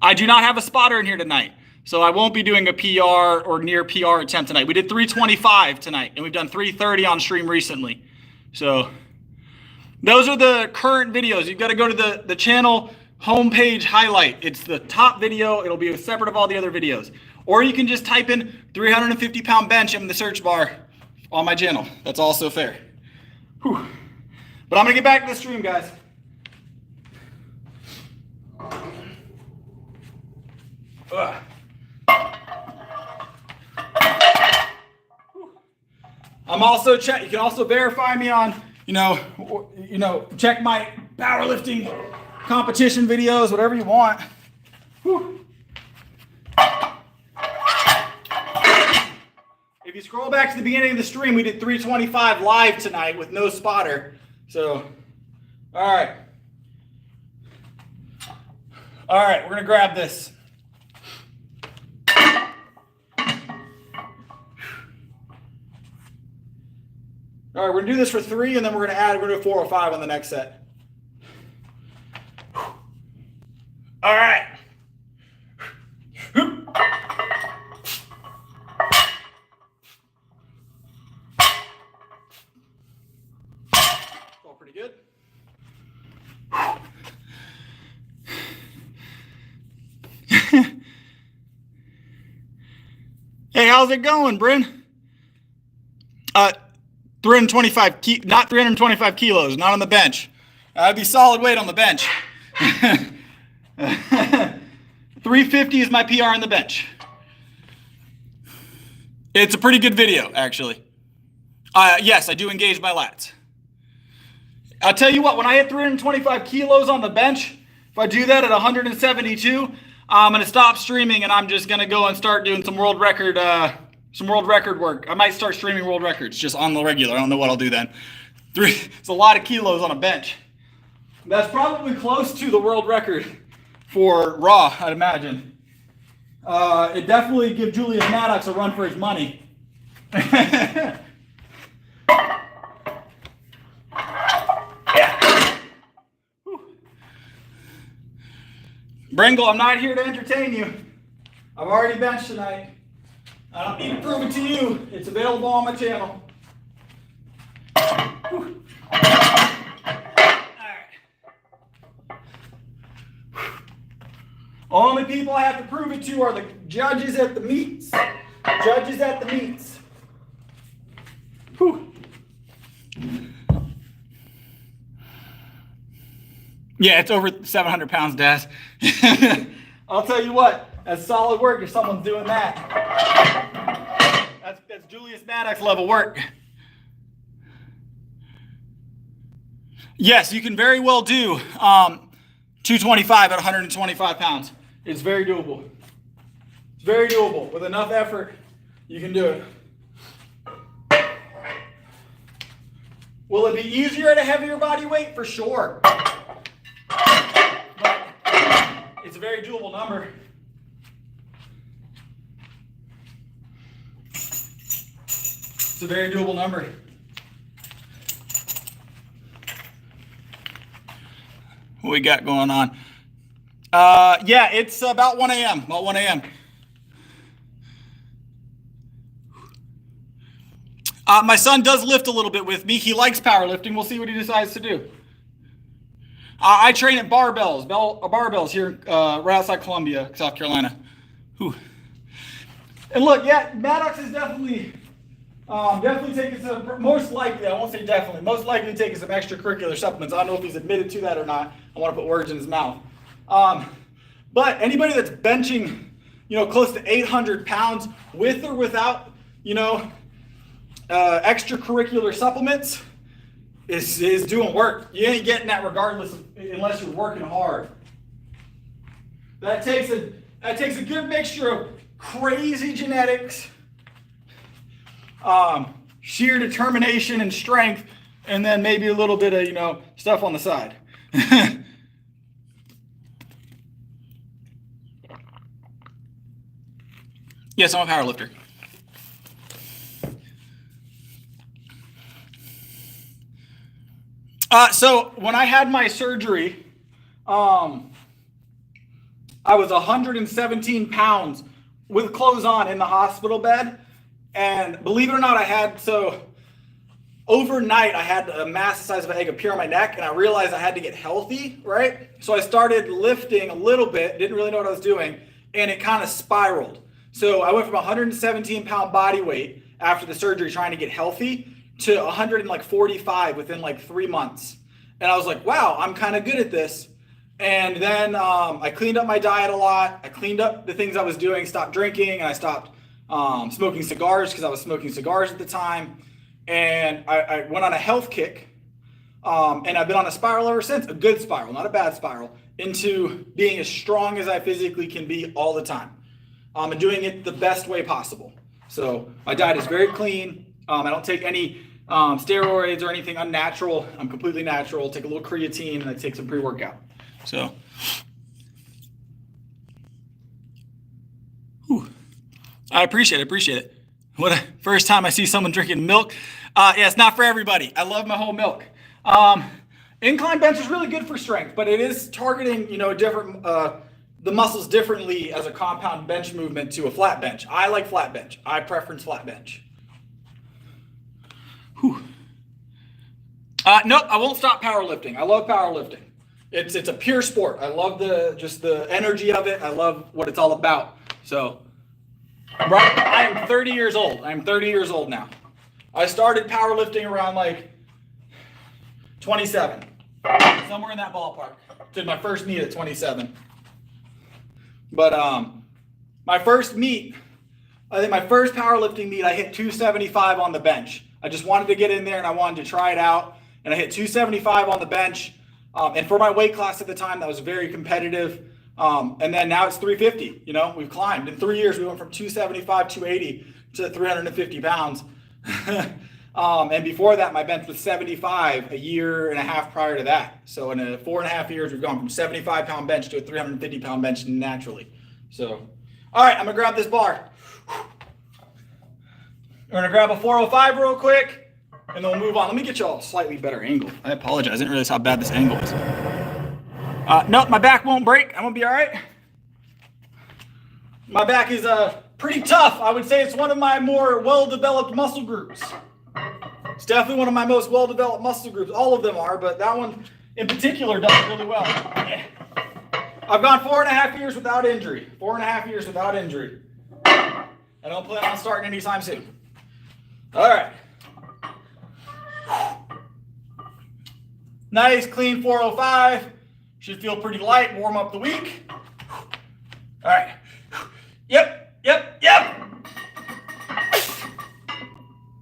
I do not have a spotter in here tonight, so I won't be doing a PR or near PR attempt tonight. We did 325 tonight, and we've done 330 on stream recently. So those are the current videos. You've got to go to the channel homepage highlight. It's the top video. It'll be separate of all the other videos. Or you can just type in 350-pound bench in the search bar on my channel. That's also fair. Whew. But I'm going to get back to the stream, guys. I'm also you can also verify me on, check my powerlifting competition videos, whatever you want. Whew. If you scroll back to the beginning of the stream, we did 325 live tonight with no spotter. So, all right. All right, we're going to grab this. All right, we're going to do this for 3, and then we're going to do 4 or 5 on the next set. All right. pretty good. Hey, how's it going, Bryn? 325, not 325 kilos, not on the bench. That'd be solid weight on the bench. 350 is my PR on the bench. It's a pretty good video, actually. Yes, I do engage my lats. I'll tell you what, when I hit 325 kilos on the bench, if I do that at 172, I'm going to stop streaming and I'm just going to go and start doing some world record work. I might start streaming world records just on the regular. I don't know what I'll do then. It's a lot of kilos on a bench. That's probably close to the world record for raw, I'd imagine. It definitely give Julius Maddox a run for his money. Bringle, I'm not here to entertain you. I've already benched tonight. I don't need to prove it to you. It's available on my channel. Whew. Only people I have to prove it to are the judges at the meets. Judges at the meets. Whew. Yeah, it's over 700 pounds, Daz. I'll tell you what, that's solid work if someone's doing that. That's Julius Maddox level work. Yes, you can very well do 225 at 125 pounds. It's very doable. It's very doable. With enough effort, you can do it. Will it be easier at a heavier body weight? For sure. But it's a very doable number. It's a very doable number. What we got going on? Yeah, it's about 1 a.m. About 1 a.m. My son does lift a little bit with me. He likes powerlifting. We'll see what he decides to do. I train at barbells here right outside Columbia, South Carolina. Whew. And look, yeah, Maddox is definitely taking some, most likely, I won't say definitely, most likely taking some extracurricular supplements. I don't know if he's admitted to that or not. I want to put words in his mouth. But anybody that's benching, close to 800 pounds with or without, extracurricular supplements is doing work. You ain't getting that regardless unless you're working hard. That takes a good mixture of crazy genetics, sheer determination and strength, and then maybe a little bit of, stuff on the side. Yes, I'm a powerlifter. So when I had my surgery, I was 117 pounds with clothes on in the hospital bed. And believe it or not, overnight I had a mass the size of an egg appear on my neck, and I realized I had to get healthy, right? So I started lifting a little bit, didn't really know what I was doing, and it kind of spiraled. So I went from 117 pound body weight after the surgery trying to get healthy to 145 within 3 months. And I was like, wow, I'm kind of good at this. And then I cleaned up my diet a lot. I cleaned up the things I was doing, stopped drinking, and I stopped smoking cigars because I was smoking cigars at the time. And I went on a health kick. And I've been on a spiral ever since, a good spiral, not a bad spiral, into being as strong as I physically can be all the time. And doing it the best way possible. So my diet is very clean. I don't take any steroids or anything unnatural. I'm completely natural. Take a little creatine and I take some pre-workout. So, I appreciate it. What a first time I see someone drinking milk. Yeah, it's not for everybody. I love my whole milk. Incline bench is really good for strength, but it is targeting, different the muscles differently as a compound bench movement to a flat bench. I like flat bench. I preference flat bench. Whew. Nope, I won't stop powerlifting. I love powerlifting. It's a pure sport. I love the energy of it. I love what it's all about. So, right, I am 30 years old. I'm 30 years old now. I started powerlifting around like 27, somewhere in that ballpark. Did my first meet at 27. But my first meet, I think my first powerlifting meet, I hit 275 on the bench. I just wanted to get in there and I wanted to try it out. And I hit 275 on the bench. And for my weight class at the time, that was very competitive. And then now it's 350. You know, we've climbed. In 3 years, we went from 275, 280 to 350 pounds. And before that, my bench was 75 a year and a half prior to that. So in 4.5 years, we've gone from 75-pound bench to a 350-pound bench naturally. So, all right, I'm going to grab this bar. We're going to grab a 405 real quick. And then we'll move on. Let me get y'all a slightly better angle. I apologize. I didn't realize how bad this angle is. Nope, my back won't break. I'm going to be all right. My back is pretty tough. I would say it's one of my more well-developed muscle groups. It's definitely one of my most well-developed muscle groups. All of them are, but that one in particular does really well. Yeah. I've gone 4.5 years without injury. 4.5 years without injury. I don't plan on starting anytime soon. All right. Nice, clean 405. Should feel pretty light. Warm up the week. All right. Yep.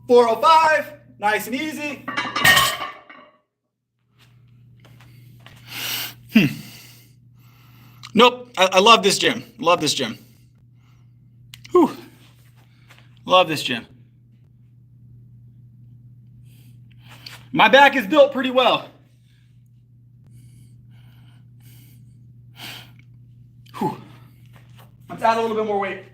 405. Nice and easy. Nope. I love this gym. Love this gym. Whew. Love this gym. My back is built pretty well. Whew. Let's add a little bit more weight.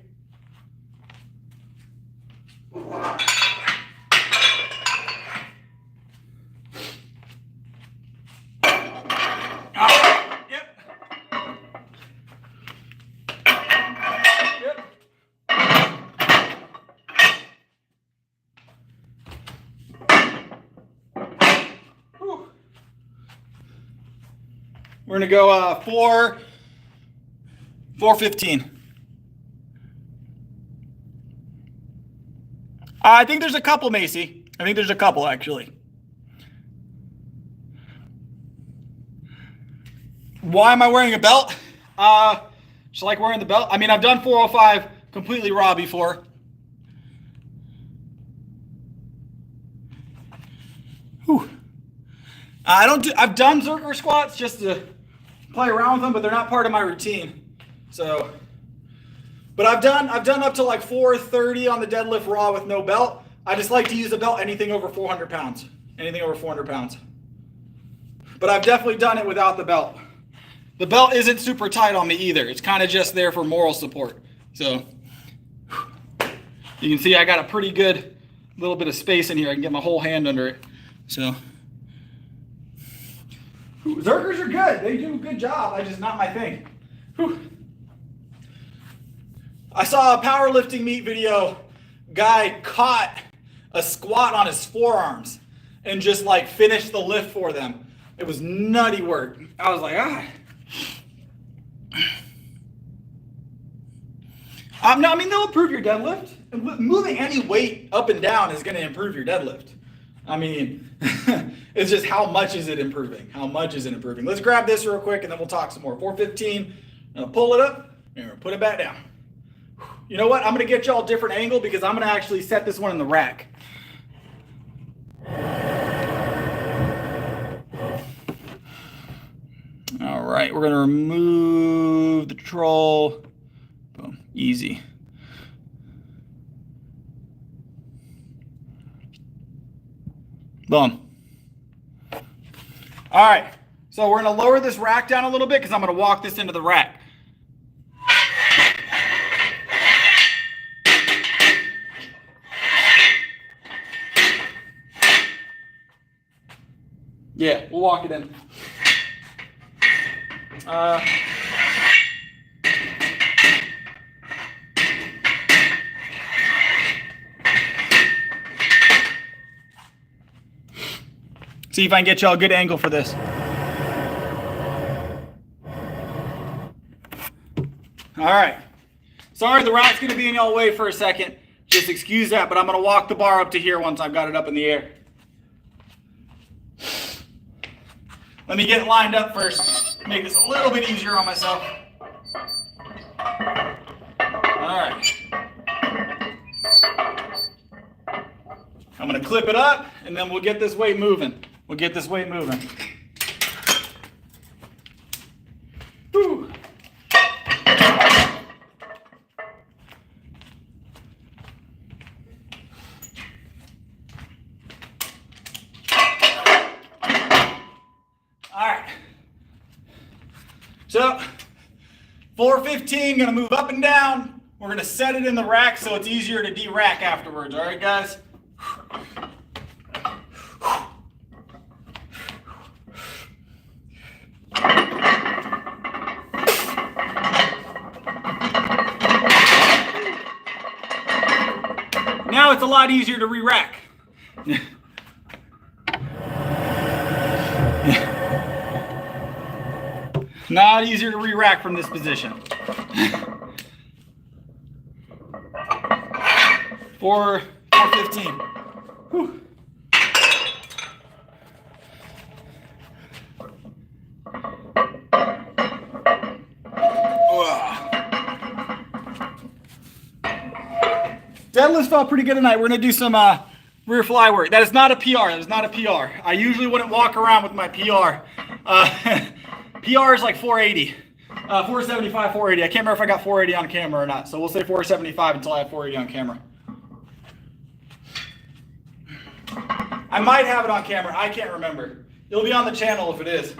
We're going to go 415. I think there's a couple, Macy. I think there's a couple, actually. Why am I wearing a belt? Just like wearing the belt. I mean, I've done 405 completely raw before. Whew. I've done Zerker squats just to play around with them, but they're not part of my routine. So, but I've done up to like 430 on the deadlift raw with no belt. I just like to use a belt anything over 400 pounds. Anything over 400 pounds. But I've definitely done it without the belt. The belt isn't super tight on me either. It's kind of just there for moral support. So, you can see I got a pretty good little bit of space in here. I can get my whole hand under it. So, Zerkers are good. They do a good job. Just not my thing. Whew. I saw a powerlifting meet video. Guy caught a squat on his forearms and just like finished the lift for them. It was nutty work. I was like, no, I mean, they'll improve your deadlift. Moving any weight up and down is going to improve your deadlift. I mean, it's just how much is it improving? How much is it improving? Let's grab this real quick and then we'll talk some more. 415, pull it up and put it back down. You know what? I'm going to get y'all a different angle because I'm going to actually set this one in the rack. All right, we're going to remove the troll. Boom, easy. Boom. All right, so we're going to lower this rack down a little bit because I'm going to walk this into the rack. Yeah, we'll walk it in. See if I can get y'all a good angle for this. All right. Sorry, the rack's gonna be in y'all way for a second. Just excuse that, but I'm gonna walk the bar up to here once I've got it up in the air. Let me get lined up first. Make this a little bit easier on myself. All right. I'm gonna clip it up and then we'll get this weight moving. We'll get this weight moving. Whew. All right. So 415, gonna move up and down. We're gonna set it in the rack so it's easier to de-rack afterwards. All right, guys? Now it's a lot easier to re-rack. Not easier to re-rack from this position. 415. Whew. Deadlift felt pretty good tonight. We're gonna do some rear fly work. That is not a PR. That is not a PR. I usually wouldn't walk around with my PR. PR is like 480, 475, 480. I can't remember if I got 480 on camera or not. So we'll say 475 until I have 480 on camera. I might have it on camera. I can't remember. It'll be on the channel if it is.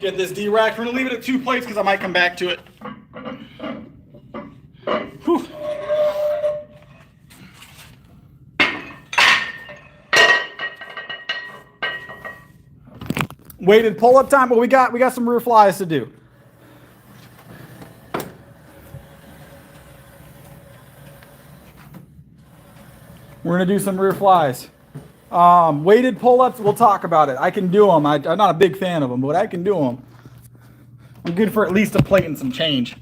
Get this D-rack. We're gonna leave it at 2 plates because I might come back to it. Whew. Weighted pull-up time, but we got some rear flies to do. We're gonna do some rear flies. Weighted pull-ups, we'll talk about it. I can do them. I'm not a big fan of them, but I can do them. I'm good for at least a plate and some change.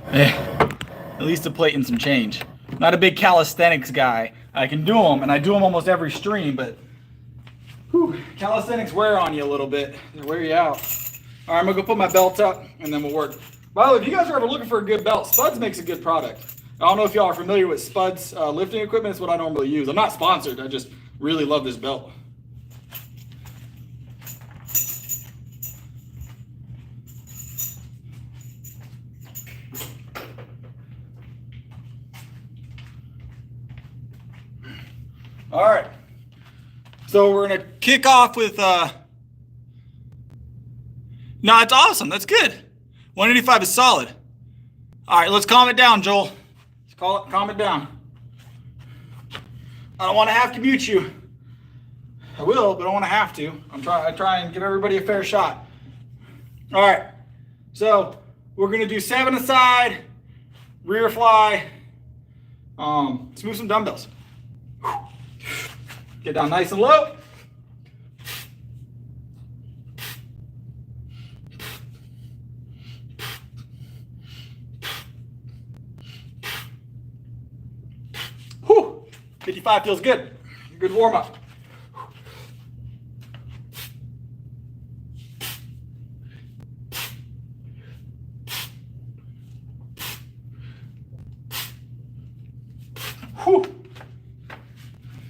At least a plate and some change. Not a big calisthenics guy. I can do them, and I do them almost every stream, but whew, calisthenics wear on you a little bit. They wear you out. All right, I'm gonna go put my belt up, and then we'll work. By the way, if you guys are ever looking for a good belt, Spuds makes a good product. I don't know if y'all are familiar with Spuds lifting equipment. It's what I normally use. I'm not sponsored. I just really love this belt. All right. So we're going to kick off with, no, it's awesome. That's good. 185 is solid. All right, let's calm it down, Joel. Let's calm it down. I don't want to have to mute you. I will, but I don't want to have to. I try and give everybody a fair shot. All right. So we're going to do 7 aside, rear fly. Let's move some dumbbells. Get down nice and low. Whew. 55 feels good. Good warm up. Whew.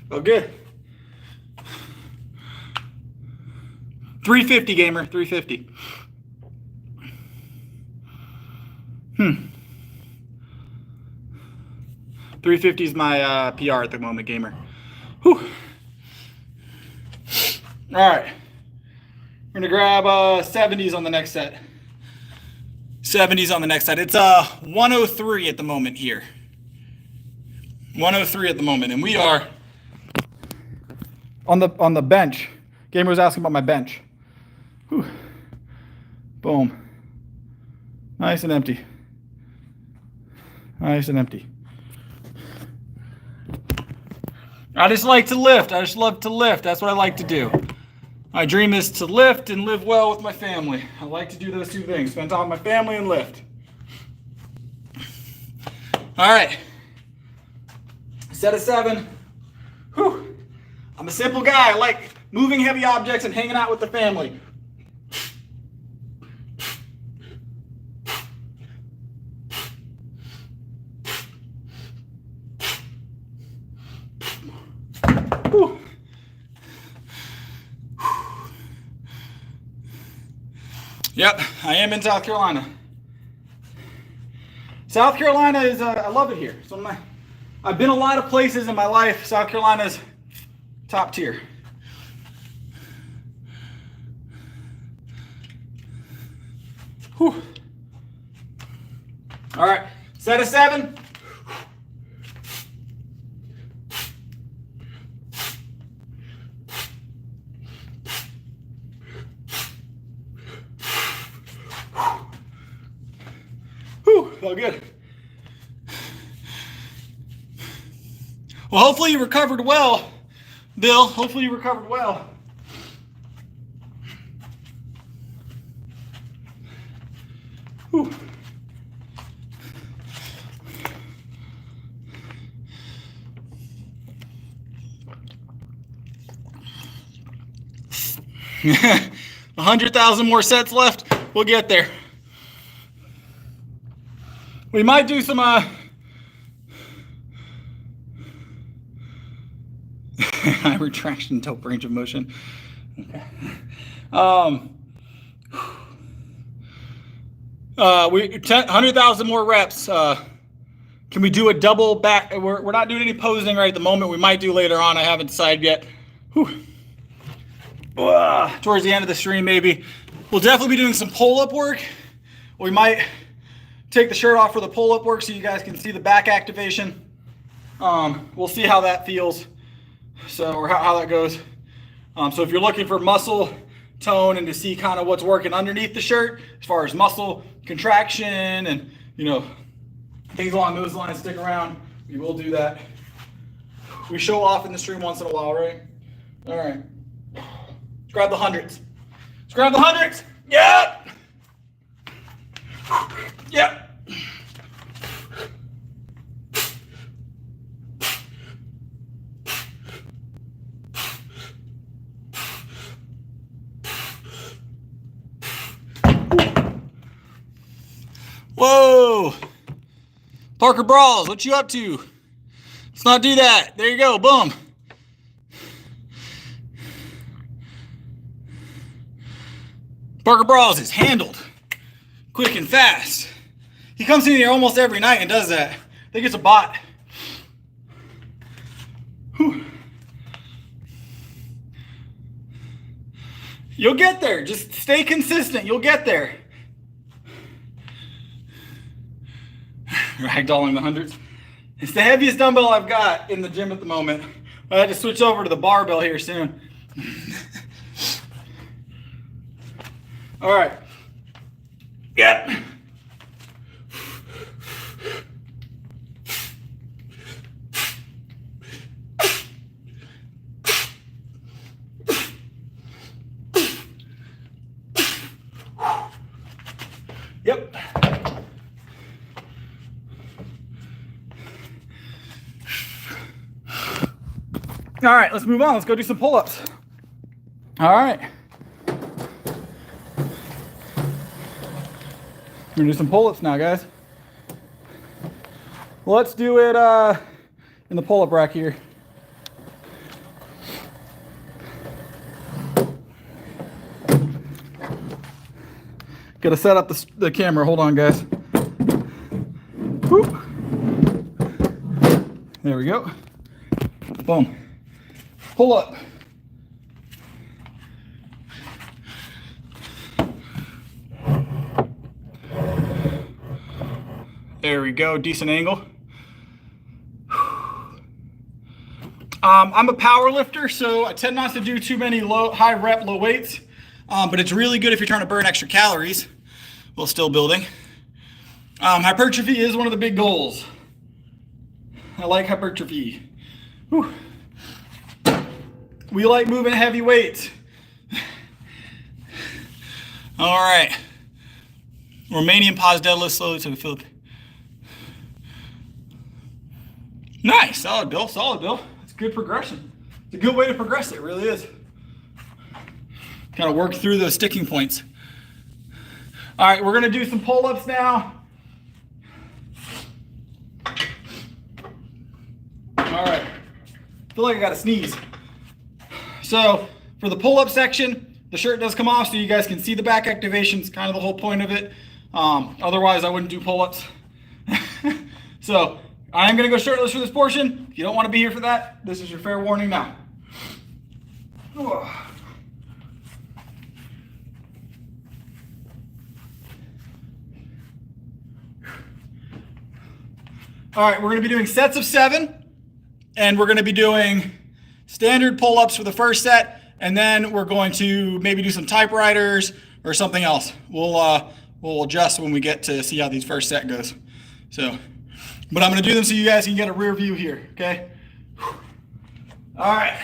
Feel good. 350 gamer, 350. 350 is my PR at the moment, gamer. Whew. All right. We're gonna grab 70s on the next set. 70s on the next set. It's 103 at the moment here. 103 at the moment, and we are On the bench. Gamer was asking about my bench. Whew. Boom. Nice and empty. Nice and empty. I just like to lift. I just love to lift. That's what I like to do. My dream is to lift and live well with my family. I like to do those two things. Spend time with my family and lift. All right. Set of 7. Whew. I'm a simple guy. I like moving heavy objects and hanging out with the family. Whew. Yep, I am in South Carolina. South Carolina is, I love it here. So I've been a lot of places in my life. South Carolina's top tier. Whew. All right, set of 7. Whew, felt good. Well, hopefully you recovered well, Bill. Hopefully you recovered well. Whew. A 100,000 more sets left. We'll get there. We might do some high retraction tilt range of motion. Okay. 100,000 more reps. Can we do a double back? We're not doing any posing right at the moment. We might do later on. I haven't decided yet. Whew. Towards the end of the stream, maybe. We'll definitely be doing some pull-up work. We might take the shirt off for the pull-up work so you guys can see the back activation. We'll see how that feels. Or how that goes. So if you're looking for muscle tone and to see kind of what's working underneath the shirt as far as muscle contraction and things along those lines, stick around. We will do that. We show off in the stream once in a while, right? All right. Let's grab the hundreds. Let's grab the hundreds. Yep. Yep. Whoa! Parker Brawls, what you up to? Let's not do that. There you go, boom. Parker Brawls is handled quick and fast. He comes in here almost every night and does that. I think it's a bot. Whew. You'll get there. Just stay consistent. You'll get there. Ragdolling the hundreds. It's the heaviest dumbbell I've got in the gym at the moment. I had to switch over to the barbell here soon. All right. Yep. Yep. All right, let's move on. Let's go do some pull-ups. All right. We're gonna do some pull-ups now, guys. Let's do it in the pull-up rack here. Gotta set up the camera. Hold on, guys. Whoop. There we go. Boom. Pull up. There we go. Decent angle. I'm a power lifter, so I tend not to do too many high rep, low weights, but it's really good if you're trying to burn extra calories while still building. Hypertrophy is one of the big goals. I like hypertrophy. Whew. We like moving heavy weights. All right. Romanian pause deadlift slowly to the flip. Nice, solid, Bill, solid, Bill. It's good progression. It's a good way to progress, it really is. Kind of work through those sticking points. All right, we're gonna do some pull-ups now. All right, I feel like I gotta sneeze. So for the pull-up section, the shirt does come off so you guys can see the back activation. It's kind of the whole point of it. Otherwise, I wouldn't do pull-ups. So I am gonna go shirtless for this portion. If you don't wanna be here for that, this is your fair warning now. All right, we're gonna be doing sets of 7, and we're gonna be doing standard pull-ups for the first set, and then we're going to maybe do some typewriters or something else. We'll adjust when we get to see how these first set goes. So, but I'm gonna do them so you guys can get a rear view here, okay? All right.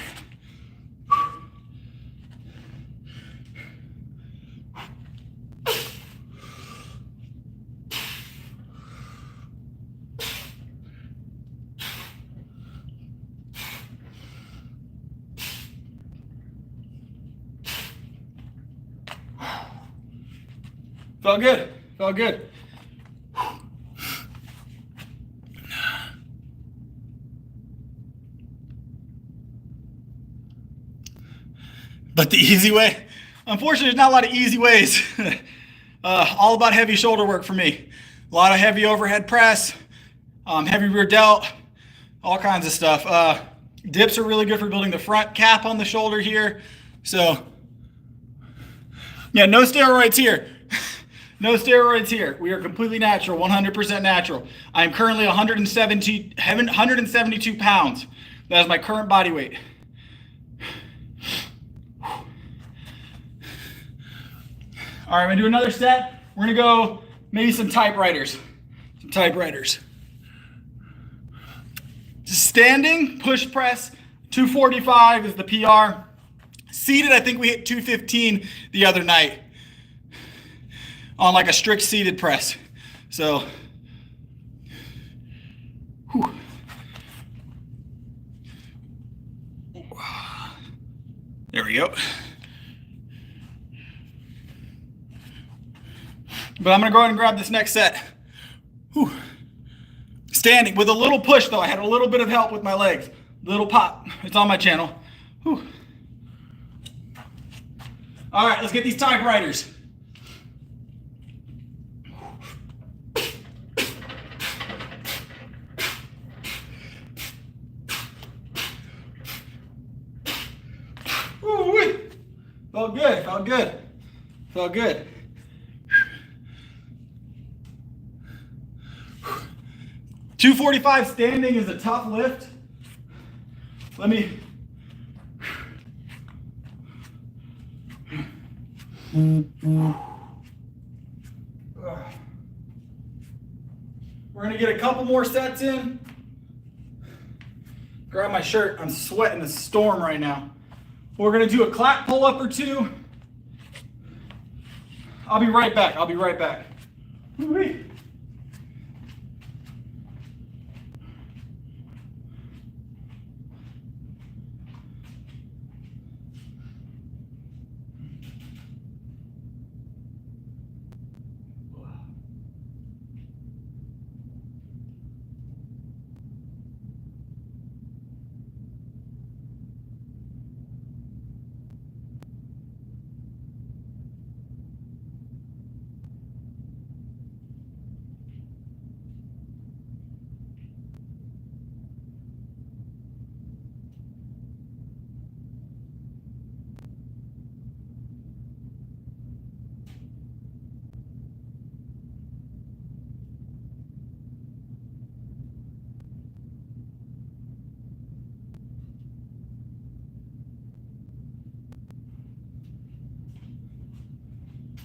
Felt good, felt good. But the easy way? Unfortunately, there's not a lot of easy ways. All about heavy shoulder work for me. A lot of heavy overhead press, heavy rear delt, all kinds of stuff. Dips are really good for building the front cap on the shoulder here. So, yeah, no steroids here. No steroids here. We are completely natural, 100% natural. I am currently 172 pounds. That is my current body weight. All right, I'm gonna do another set. We're gonna go maybe some typewriters. Standing, push press, 245 is the PR. Seated, I think we hit 215 the other night on like a strict seated press. So, whew. There we go. But I'm gonna go ahead and grab this next set. Whew. Standing with a little push though. I had a little bit of help with my legs. Little pop. It's on my channel. Whew. All right, let's get these typewriters. Ooh-wee. Felt good, felt good, felt good. 245 standing is a tough lift. Let me. We're gonna get a couple more sets in. Grab my shirt, I'm sweating a storm right now. We're gonna do a clap pull up or two. I'll be right back, Woo-wee.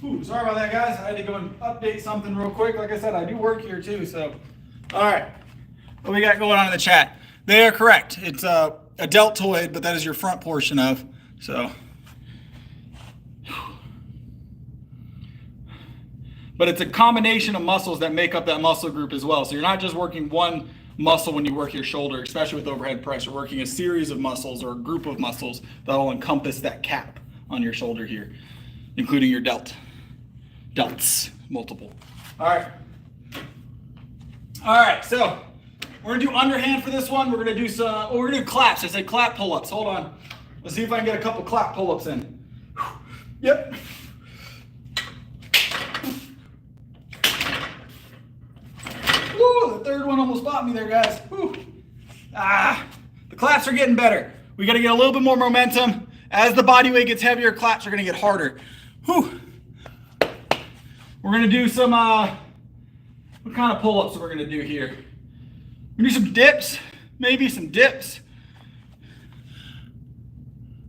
Ooh, sorry about that, guys. I had to go and update something real quick. Like I said, I do work here too, so. All right, what we got going on in the chat? They are correct. It's a deltoid, but that is your front portion of, so. But it's a combination of muscles that make up that muscle group as well. So you're not just working one muscle when you work your shoulder, especially with overhead press. You're working a series of muscles or a group of muscles that will encompass that cap on your shoulder here, including your delts, multiple. All right. All right, so we're gonna do underhand for this one. We're gonna do we're gonna do claps. I said clap pull-ups. Hold on. Let's see if I can get a couple clap pull-ups in. Yep. Woo, the third one almost bought me there, guys. Woo. The claps are getting better. We got to get a little bit more momentum. As the body weight gets heavier, claps are going to get harder. Whew. We're going to do some, what kind of pull-ups are we going to do here? We're going to do some dips, maybe some dips.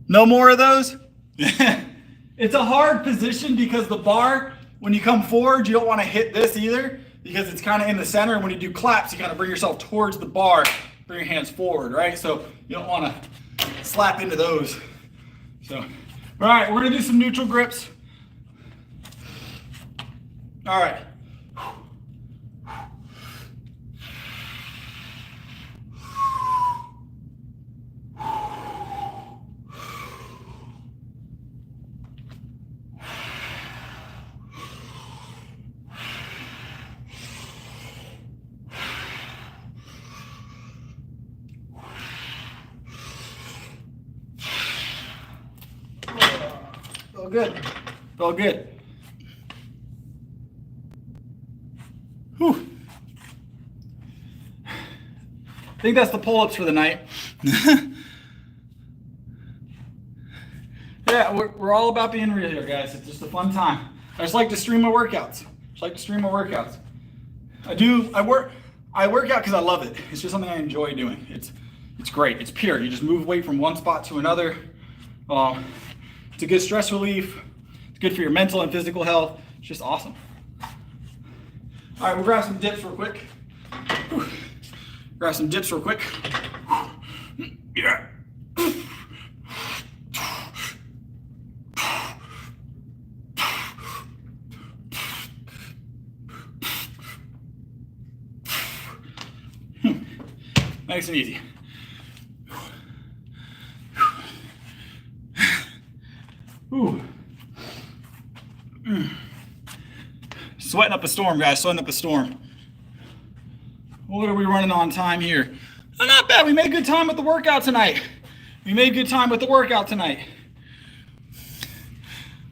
No more of those? It's a hard position because the bar, when you come forward, you don't want to hit this either, because it's kind of in the center, and when you do claps, you kind of bring yourself towards the bar, bring your hands forward, right? So you don't want to slap into those. So, all right, we're gonna do some neutral grips. All right. Feel good. Feel good. Whew. I think that's the pull-ups for the night. Yeah, we're all about being real here, guys. It's just a fun time. I just like to stream my workouts. I work out because I love it. It's just something I enjoy doing. It's great. It's pure. You just move weight from one spot to another. It's a good stress relief. It's good for your mental and physical health. It's just awesome. All right, we'll grab some dips real quick. Yeah. Nice and easy. Ooh. Sweating up a storm, guys. Sweating up a storm. What are we running on time here? Oh, not bad. We made good time with the workout tonight.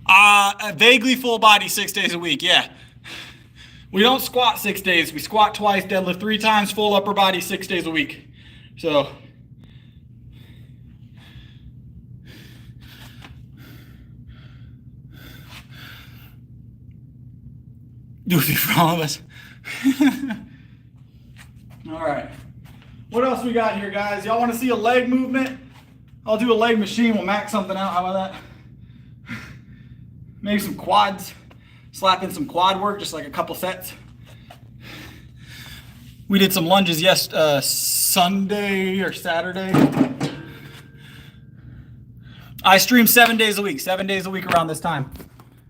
A vaguely full body 6 days a week. Yeah. We don't squat 6 days. We squat twice, deadlift 3 times, full upper body 6 days a week. So. Goofy for all of us. All right. What else we got here, guys? Y'all want to see a leg movement? I'll do a leg machine. We'll max something out. How about that? Maybe some quads. Slap in some quad work, just like a couple sets. We did some lunges Sunday or Saturday. I stream 7 days a week around this time.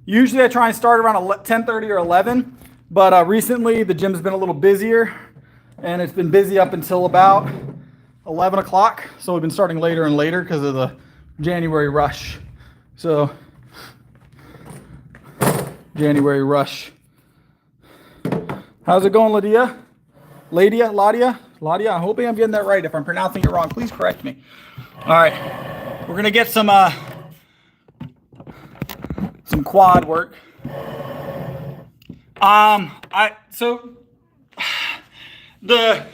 Usually I try and start around 10:30 or 11, but recently the gym's been a little busier, and it's been busy up until about 11 o'clock. So we've been starting later and later because of the January rush. So, January rush. How's it going, Ladia? Ladia, I hope I'm getting that right. If I'm pronouncing it wrong, please correct me. All right, we're gonna get some quad work. The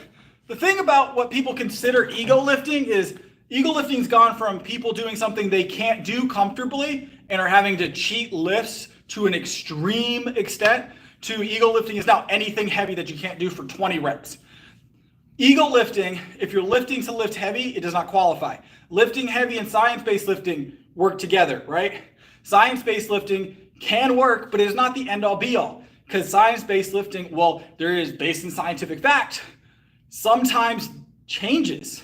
thing about what people consider ego lifting is ego lifting's gone from people doing something they can't do comfortably and are having to cheat lifts to an extreme extent to ego lifting is now anything heavy that you can't do for 20 reps. Ego lifting, if you're lifting to lift heavy, it does not qualify. Lifting heavy and science-based lifting work together, right? Science-based lifting can work, but it is not the end all be all. Because science-based lifting, well, there is based in scientific fact, sometimes changes.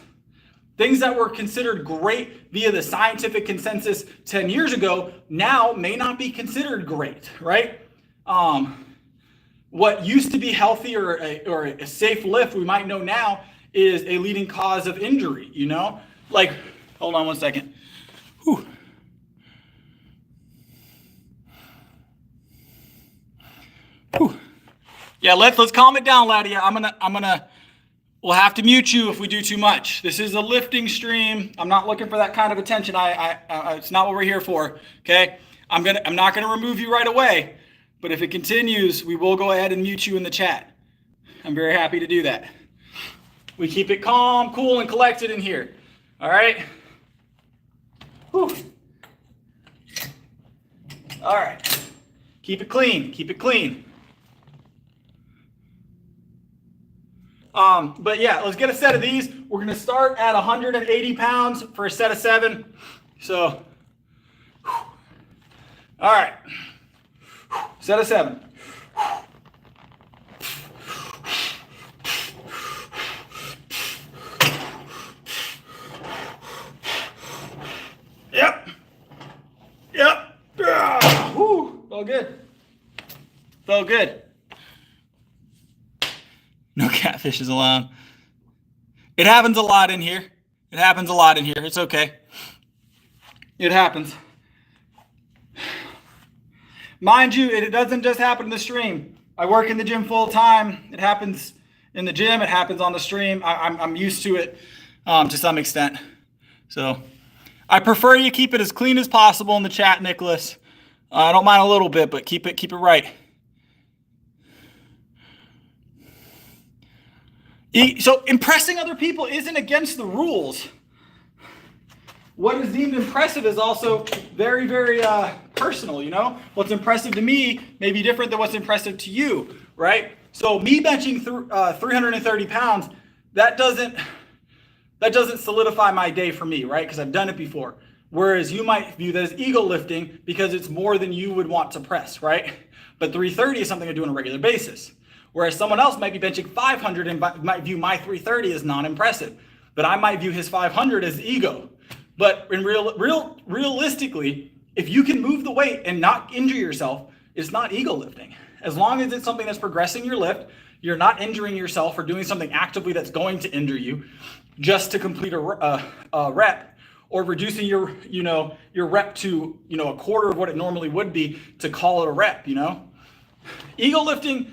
Things that were considered great via the scientific consensus 10 years ago now may not be considered great, right? What used to be healthy or a safe lift, we might know now, is a leading cause of injury, you know? Like, hold on one second. Whew. Whew. Yeah, let's calm it down, laddie. We'll have to mute you if we do too much. This is a lifting stream. I'm not looking for that kind of attention. It's not what we're here for. Okay. I'm not gonna remove you right away, but if it continues, we will go ahead and mute you in the chat. I'm very happy to do that. We keep it calm, cool, and collected in here. All right. Whew. All right. Keep it clean. Keep it clean. But yeah, let's get a set of these. We're going to start at 180 pounds for a set of 7. So, all right, set of 7. Yep. Whew. Felt good. Felt good. No catfishes allowed. It happens a lot in here. It happens a lot in here. It's okay. It happens. Mind you, it doesn't just happen in the stream. I work in the gym full time. It happens in the gym. It happens on the stream. I'm used to it to some extent. So I prefer you keep it as clean as possible in the chat, Nicholas. I don't mind a little bit, but keep it right. So impressing other people isn't against the rules. What is deemed impressive is also very, very personal, you know? What's impressive to me may be different than what's impressive to you, right? So me benching 330 pounds, that doesn't solidify my day for me, right? Because I've done it before. Whereas you might view that as ego lifting because it's more than you would want to press, right? But 330 is something I do on a regular basis. Whereas someone else might be benching 500 and might view my 330 as non-impressive. But I might view his 500 as ego. But in realistically, if you can move the weight and not injure yourself, it's not ego lifting. As long as it's something that's progressing your lift, you're not injuring yourself or doing something actively that's going to injure you just to complete a rep, or reducing your rep to, a quarter of what it normally would be to call it a rep, Ego lifting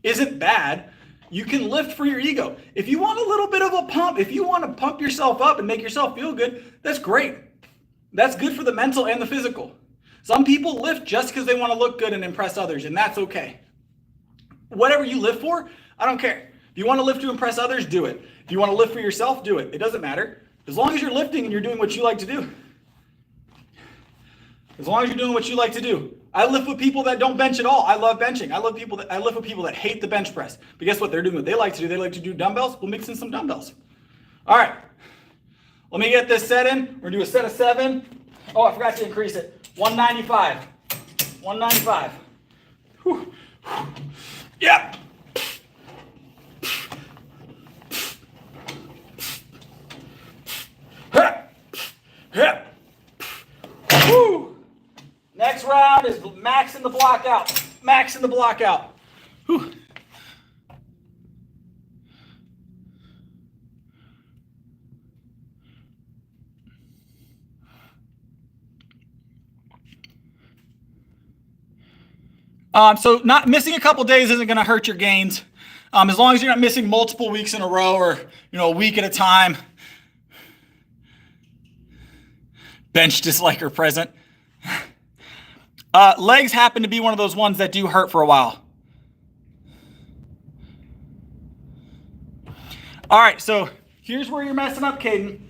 isn't bad. You can lift for your ego. If you want a little bit of a pump, if you want to pump yourself up and make yourself feel good, that's great. That's good for the mental and the physical. Some people lift just because they want to look good and impress others, and that's okay. Whatever you lift for, I don't care. If you want to lift to impress others, do it. If you want to lift for yourself, do it. It doesn't matter. As long as you're lifting and you're doing what you like to do. As long as you're doing what you like to do. I lift with people that don't bench at all. I love benching. I lift with people that hate the bench press. But guess what? They're doing what they like to do. They like to do dumbbells. We'll mix in some dumbbells. All right. Let me get this set in. We're going to do a set of 7. Oh, I forgot to increase it. 195. 195. Whew. Yep. Woo. Next round is maxing the block out. Maxing the block out. Whew. So not missing a couple days isn't going to hurt your gains. As long as you're not missing multiple weeks in a row or, a week at a time. Bench disliker present. Legs happen to be one of those ones that do hurt for a while. All right, so here's where you're messing up, Caden.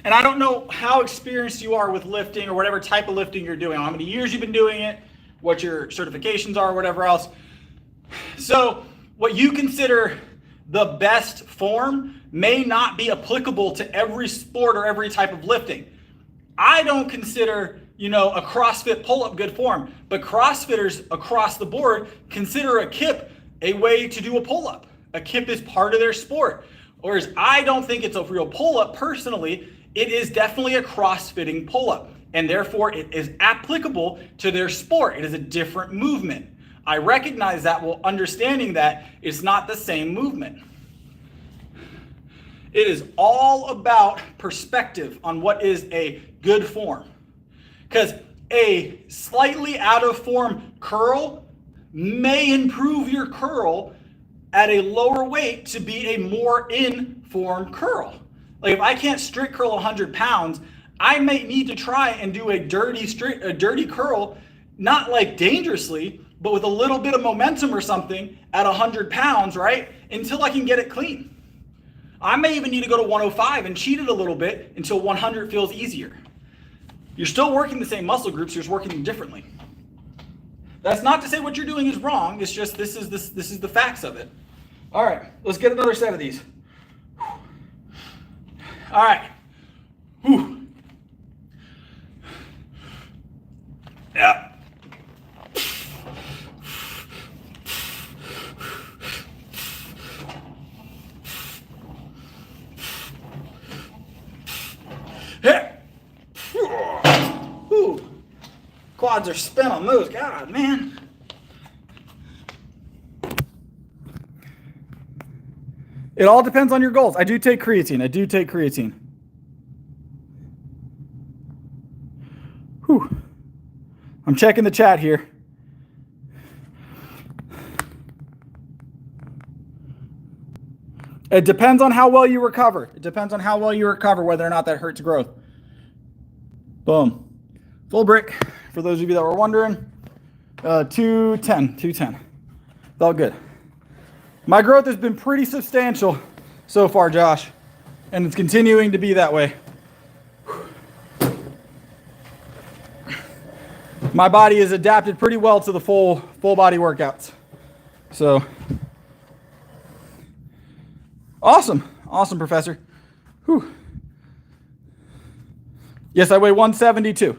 And I don't know how experienced you are with lifting or whatever type of lifting you're doing, how many years you've been doing it, what your certifications are, or whatever else. So what you consider the best form may not be applicable to every sport or every type of lifting. I don't consider, a CrossFit pull-up good form. But CrossFitters across the board consider a kip a way to do a pull-up. A kip is part of their sport. Whereas I don't think it's a real pull-up personally. It is definitely a CrossFitting pull-up. And therefore it is applicable to their sport. It is a different movement. I recognize that while understanding that it's not the same movement. It is all about perspective on what is a good form. Because a slightly out of form curl may improve your curl at a lower weight to be a more in form curl. Like if I can't strict curl 100 pounds, I may need to try and do a dirty curl, not like dangerously, but with a little bit of momentum or something at 100 pounds, right? Until I can get it clean. I may even need to go to 105 and cheat it a little bit until 100 feels easier. You're still working the same muscle groups, you're just working them differently. That's not to say what you're doing is wrong, it's just this is the facts of it. All right, let's get another set of these. All right. Whew. Yeah. Yeah. Ooh. Quads are spent on those. God, man. It all depends on your goals. I do take creatine. Whew. I'm checking the chat here. It depends on how well you recover. Whether or not that hurts growth. Boom. Full brick, for those of you that were wondering. 210. It's all good. My growth has been pretty substantial so far, Josh, and it's continuing to be that way. My body is adapted pretty well to the full body workouts. So, awesome, Professor. Whew. Yes, I weigh 172.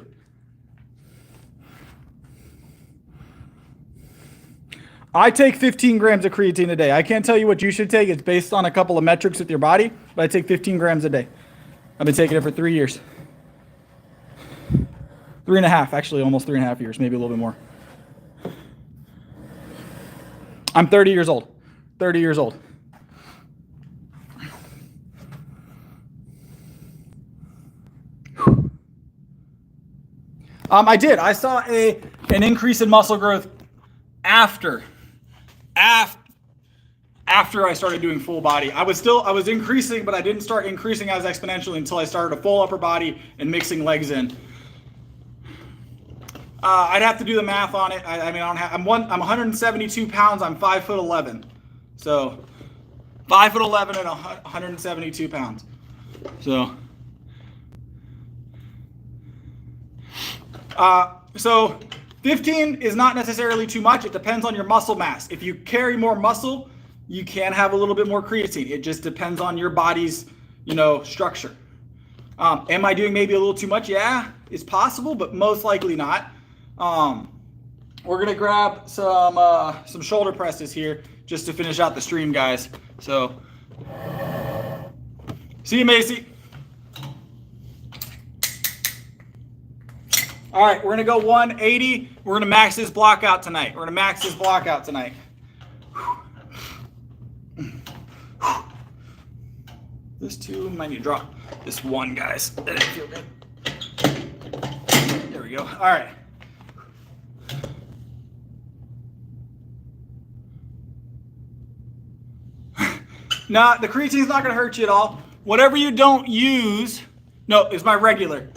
I take 15 grams of creatine a day. I can't tell you what you should take. It's based on a couple of metrics with your body, but I take 15 grams a day. I've been taking it for 3 years. 3.5, actually, almost 3.5 years, maybe a little bit more. I'm 30 years old. I did. I saw an increase in muscle growth after I started doing full body. I was increasing, but I didn't start increasing as exponentially until I started a full upper body and mixing legs in. I'd have to do the math on it. I'm 172 pounds. I'm 5'11". So 5'11" and 172 pounds. So 15 is not necessarily too much. It depends on your muscle mass. If you carry more muscle, you can have a little bit more creatine. It just depends on your body's, structure. Am I doing maybe a little too much? Yeah, it's possible, but most likely not. We're gonna grab some shoulder presses here just to finish out the stream, guys. So, see you, Macy. All right, we're gonna go 180. We're gonna max this block out tonight. This two might need to drop this one, guys. That didn't feel good. There we go. All right. Nah, the creatine's not gonna hurt you at all. Whatever you don't use, no, it's my regular.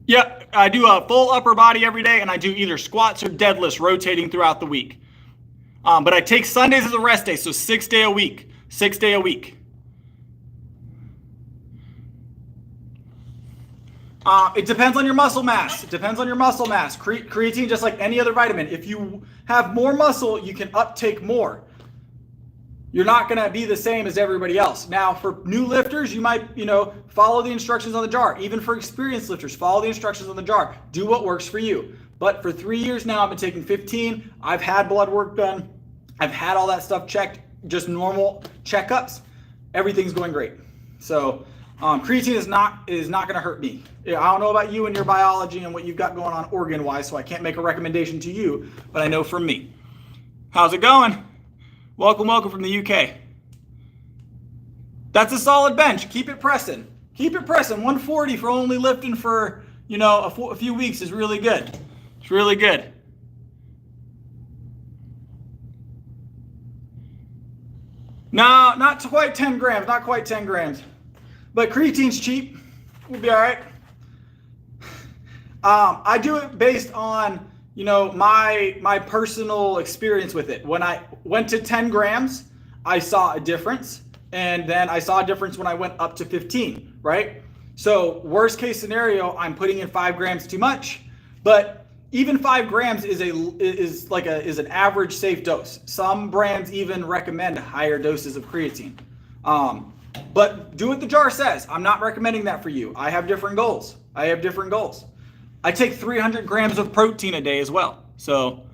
Yeah, I do a full upper body every day, and I do either squats or deadlifts rotating throughout the week. But I take Sundays as a rest day, so 6 day a week. It depends on your muscle mass. Creatine, just like any other vitamin. If you have more muscle, you can uptake more. you're not going to be the same as everybody else. Now, for new lifters, you might, follow the instructions on the jar. Even for experienced lifters, follow the instructions on the jar. Do what works for you. But for 3 years now, I've been taking 15. I've had blood work done. I've had all that stuff checked, just normal checkups. Everything's going great. So creatine is not going to hurt me. I don't know about you and your biology and what you've got going on organ-wise, so I can't make a recommendation to you, but I know from me. How's it going? Welcome from the UK. That's a solid bench. Keep it pressing. Keep it pressing. 140 for only lifting for, a few weeks is really good. It's really good. No, not quite 10 grams. Not quite 10 grams. But creatine's cheap. We'll be all right. I do it based on, my personal experience with it. When I went to 10 grams, I saw a difference. And then I saw a difference when I went up to 15, right? So worst case scenario, I'm putting in 5 grams too much. But even 5 grams is an average safe dose. Some brands even recommend higher doses of creatine. But do what the jar says. I'm not recommending that for you. I have different goals. I take 300 grams of protein a day as well. So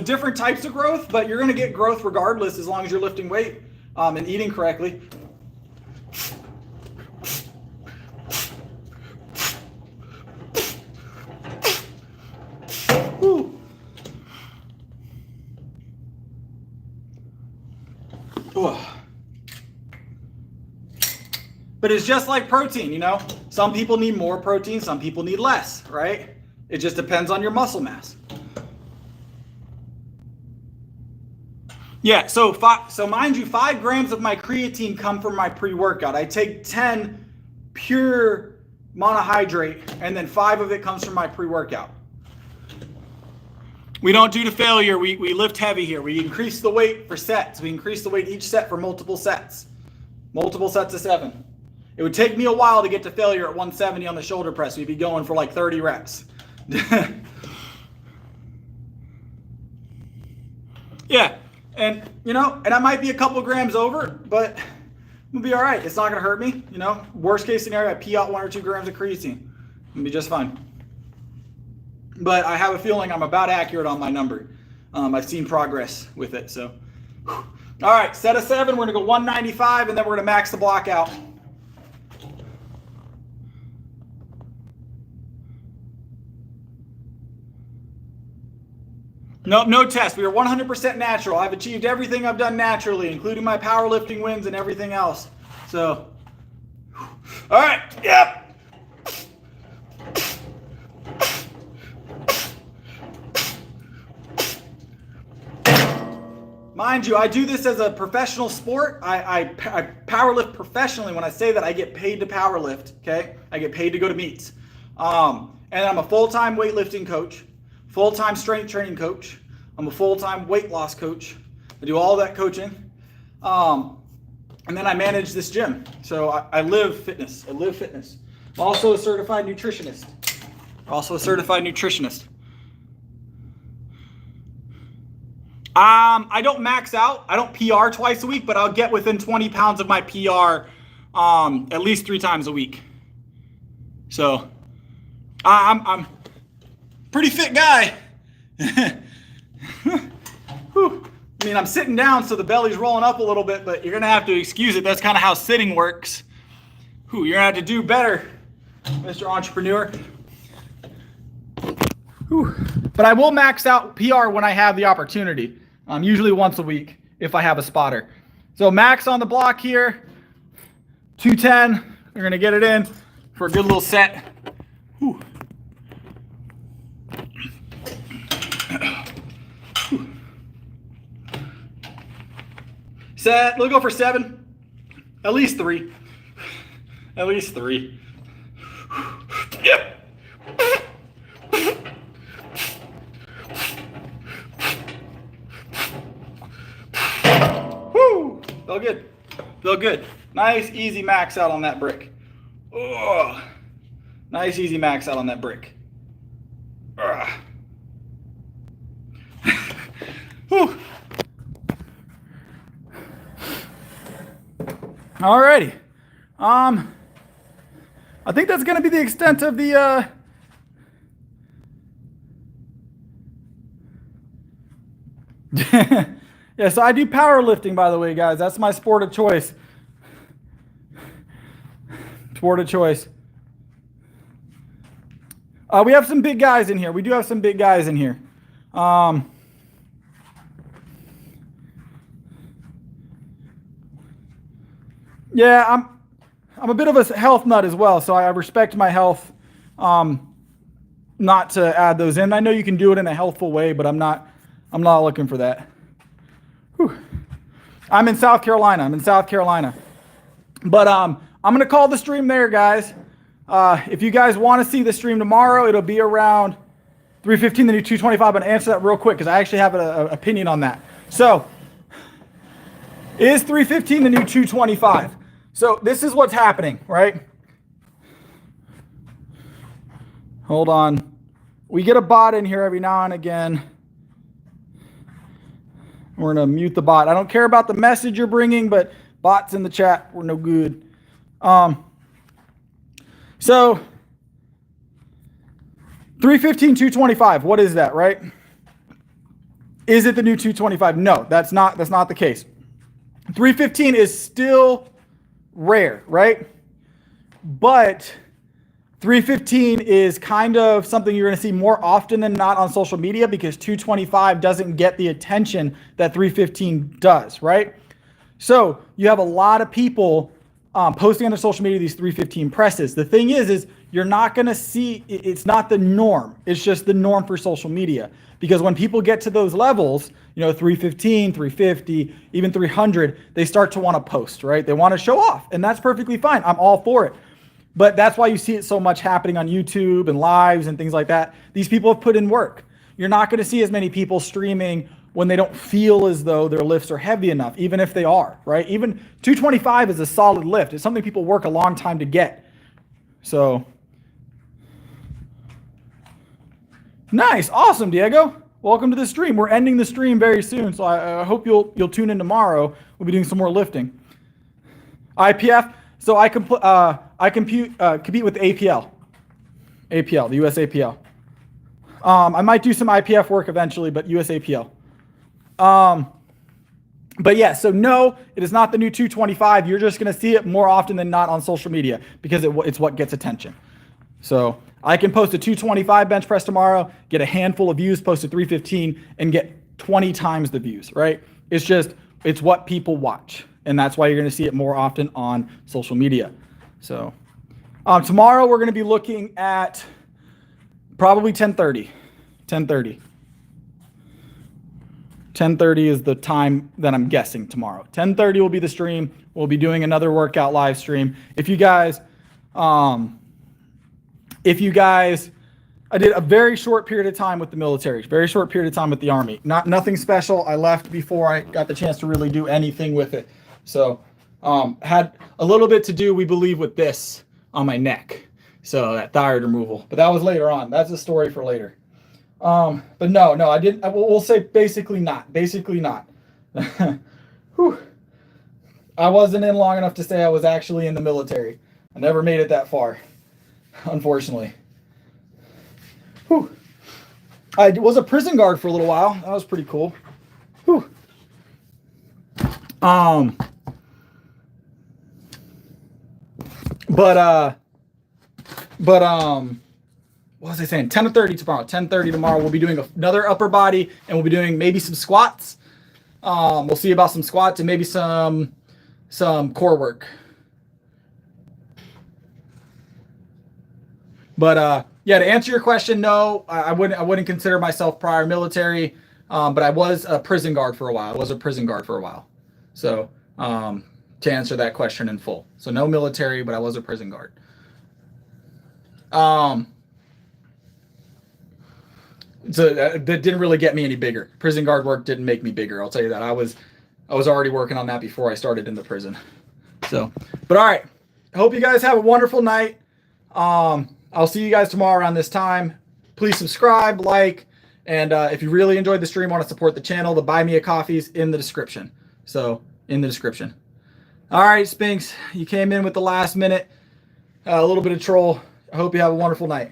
different types of growth, but you're going to get growth regardless as long as you're lifting weight and eating correctly. Woo. But it's just like protein, Some people need more protein, some people need less, right? It just depends on your muscle mass. Yeah, so mind you, 5 grams of my creatine come from my pre-workout. I take 10 pure monohydrate, and then 5 of it comes from my pre-workout. We don't do to failure. We lift heavy here. We increase the weight for sets. We increase the weight each set for multiple sets. Multiple sets of 7. It would take me a while to get to failure at 170 on the shoulder press. We'd be going for like 30 reps. Yeah. And, and I might be a couple grams over, but we'll be all right. It's not going to hurt me. Worst case scenario, I pee out 1 or 2 grams of creatine. It'll be just fine. But I have a feeling I'm about accurate on my number. I've seen progress with it. So, all right, set of 7. We're going to go 195, and then we're going to max the block out. Nope, no test. We are 100% natural. I've achieved everything I've done naturally, including my powerlifting wins and everything else. So, all right, yep. Mind you, I do this as a professional sport. I powerlift professionally. When I say that, I get paid to powerlift, okay? I get paid to go to meets. And I'm a full-time weightlifting coach. Full-time strength training coach. I'm a full-time weight loss coach. I do all that coaching. And then I manage this gym. So I live fitness. I'm also a certified nutritionist. I don't max out. I don't PR twice a week, but I'll get within 20 pounds of my PR at least 3 times a week. So I'm pretty fit guy. I mean, I'm sitting down, so the belly's rolling up a little bit, but you're going to have to excuse it. That's kind of how sitting works. You're going to have to do better, Mr. Entrepreneur. But I will max out PR when I have the opportunity. Usually once a week if I have a spotter. So max on the block here, 210. We're going to get it in for a good little set. Whew. Set. We'll go for 7. At least 3. Yep. Woo! Feel good. Nice, easy max out on that brick. Oh, nice, easy max out on that brick. Whew. Alrighty. I think that's going to be the extent of the yeah, so I do powerlifting, by the way, guys. That's my sport of choice. Sport of choice. We have some big guys in here. We do have some big guys in here. Yeah, I'm a bit of a health nut as well, so I respect my health. Not to add those in. I know you can do it in a healthful way, but I'm not looking for that. Whew. I'm in South Carolina. But I'm going to call the stream there, guys. If you guys want to see the stream tomorrow, it'll be around 3:15, the new 225. I'm going to answer that real quick because I actually have an opinion on that. So, is 3:15 the new 225? So, this is what's happening, right? Hold on. We get a bot in here every now and again. We're going to mute the bot. I don't care about the message you're bringing, but bots in the chat were no good. So 315, 225. What is that, right? Is it the new 225? No, that's not the case. 315 is still rare, right? But 315 is kind of something you're going to see more often than not on social media because 225 doesn't get the attention that 315 does, right? So you have a lot of people posting on their social media these 315 presses. The thing is you're not going to see, it's not the norm. It's just the norm for social media. Because when people get to those levels, 315, 350, even 300, they start to want to post, right? They want to show off, and that's perfectly fine. I'm all for it. But that's why you see it so much happening on YouTube and lives and things like that. These people have put in work. You're not going to see as many people streaming when they don't feel as though their lifts are heavy enough, even if they are, right? Even 225 is a solid lift. It's something people work a long time to get. So, nice. Awesome, Diego. Welcome to the stream. We're ending the stream very soon, so I hope you'll tune in tomorrow. We'll be doing some more lifting. IPF. So I compete with the APL, the US APL. I might do some IPF work eventually, but US APL. But yeah, so no, it is not the new 225. You're just going to see it more often than not on social media because it's what gets attention. So I can post a 225 bench press tomorrow, get a handful of views, post a 315, and get 20 times the views, right? It's what people watch. And that's why you're going to see it more often on social media. So tomorrow we're going to be looking at probably 10:30. 10:30 is the time that I'm guessing tomorrow. 10:30 will be the stream. We'll be doing another workout live stream. If you guys, I did a very short period of time with the military, very short period of time with the Army. Nothing special. I left before I got the chance to really do anything with it. So had a little bit to do, we believe, with this on my neck. So that thyroid removal. But that was later on. That's a story for later. But no, I didn't. We'll say basically not. Whew. I wasn't in long enough to say I was actually in the military. I never made it that far, unfortunately. Whew. I was a prison guard for a little while. That was pretty cool. Whew. What was I saying? 10 to 30 tomorrow. 10:30 tomorrow. We'll be doing another upper body, and we'll be doing maybe some squats. We'll see about some squats and maybe some core work. But yeah, to answer your question, no, I wouldn't consider myself prior military. But I was a prison guard for a while. So to answer that question in full. So no military, but I was a prison guard. So that didn't really get me any bigger. Prison guard work didn't make me bigger. I'll tell you that. I was already working on that before I started in the prison. So, but all right. I hope you guys have a wonderful night. I'll see you guys tomorrow around this time. Please subscribe, like, and if you really enjoyed the stream, want to support the channel, the Buy Me a Coffee is in the description. So in the description. All right, Spinks, you came in with the last minute, a little bit of troll. I hope you have a wonderful night.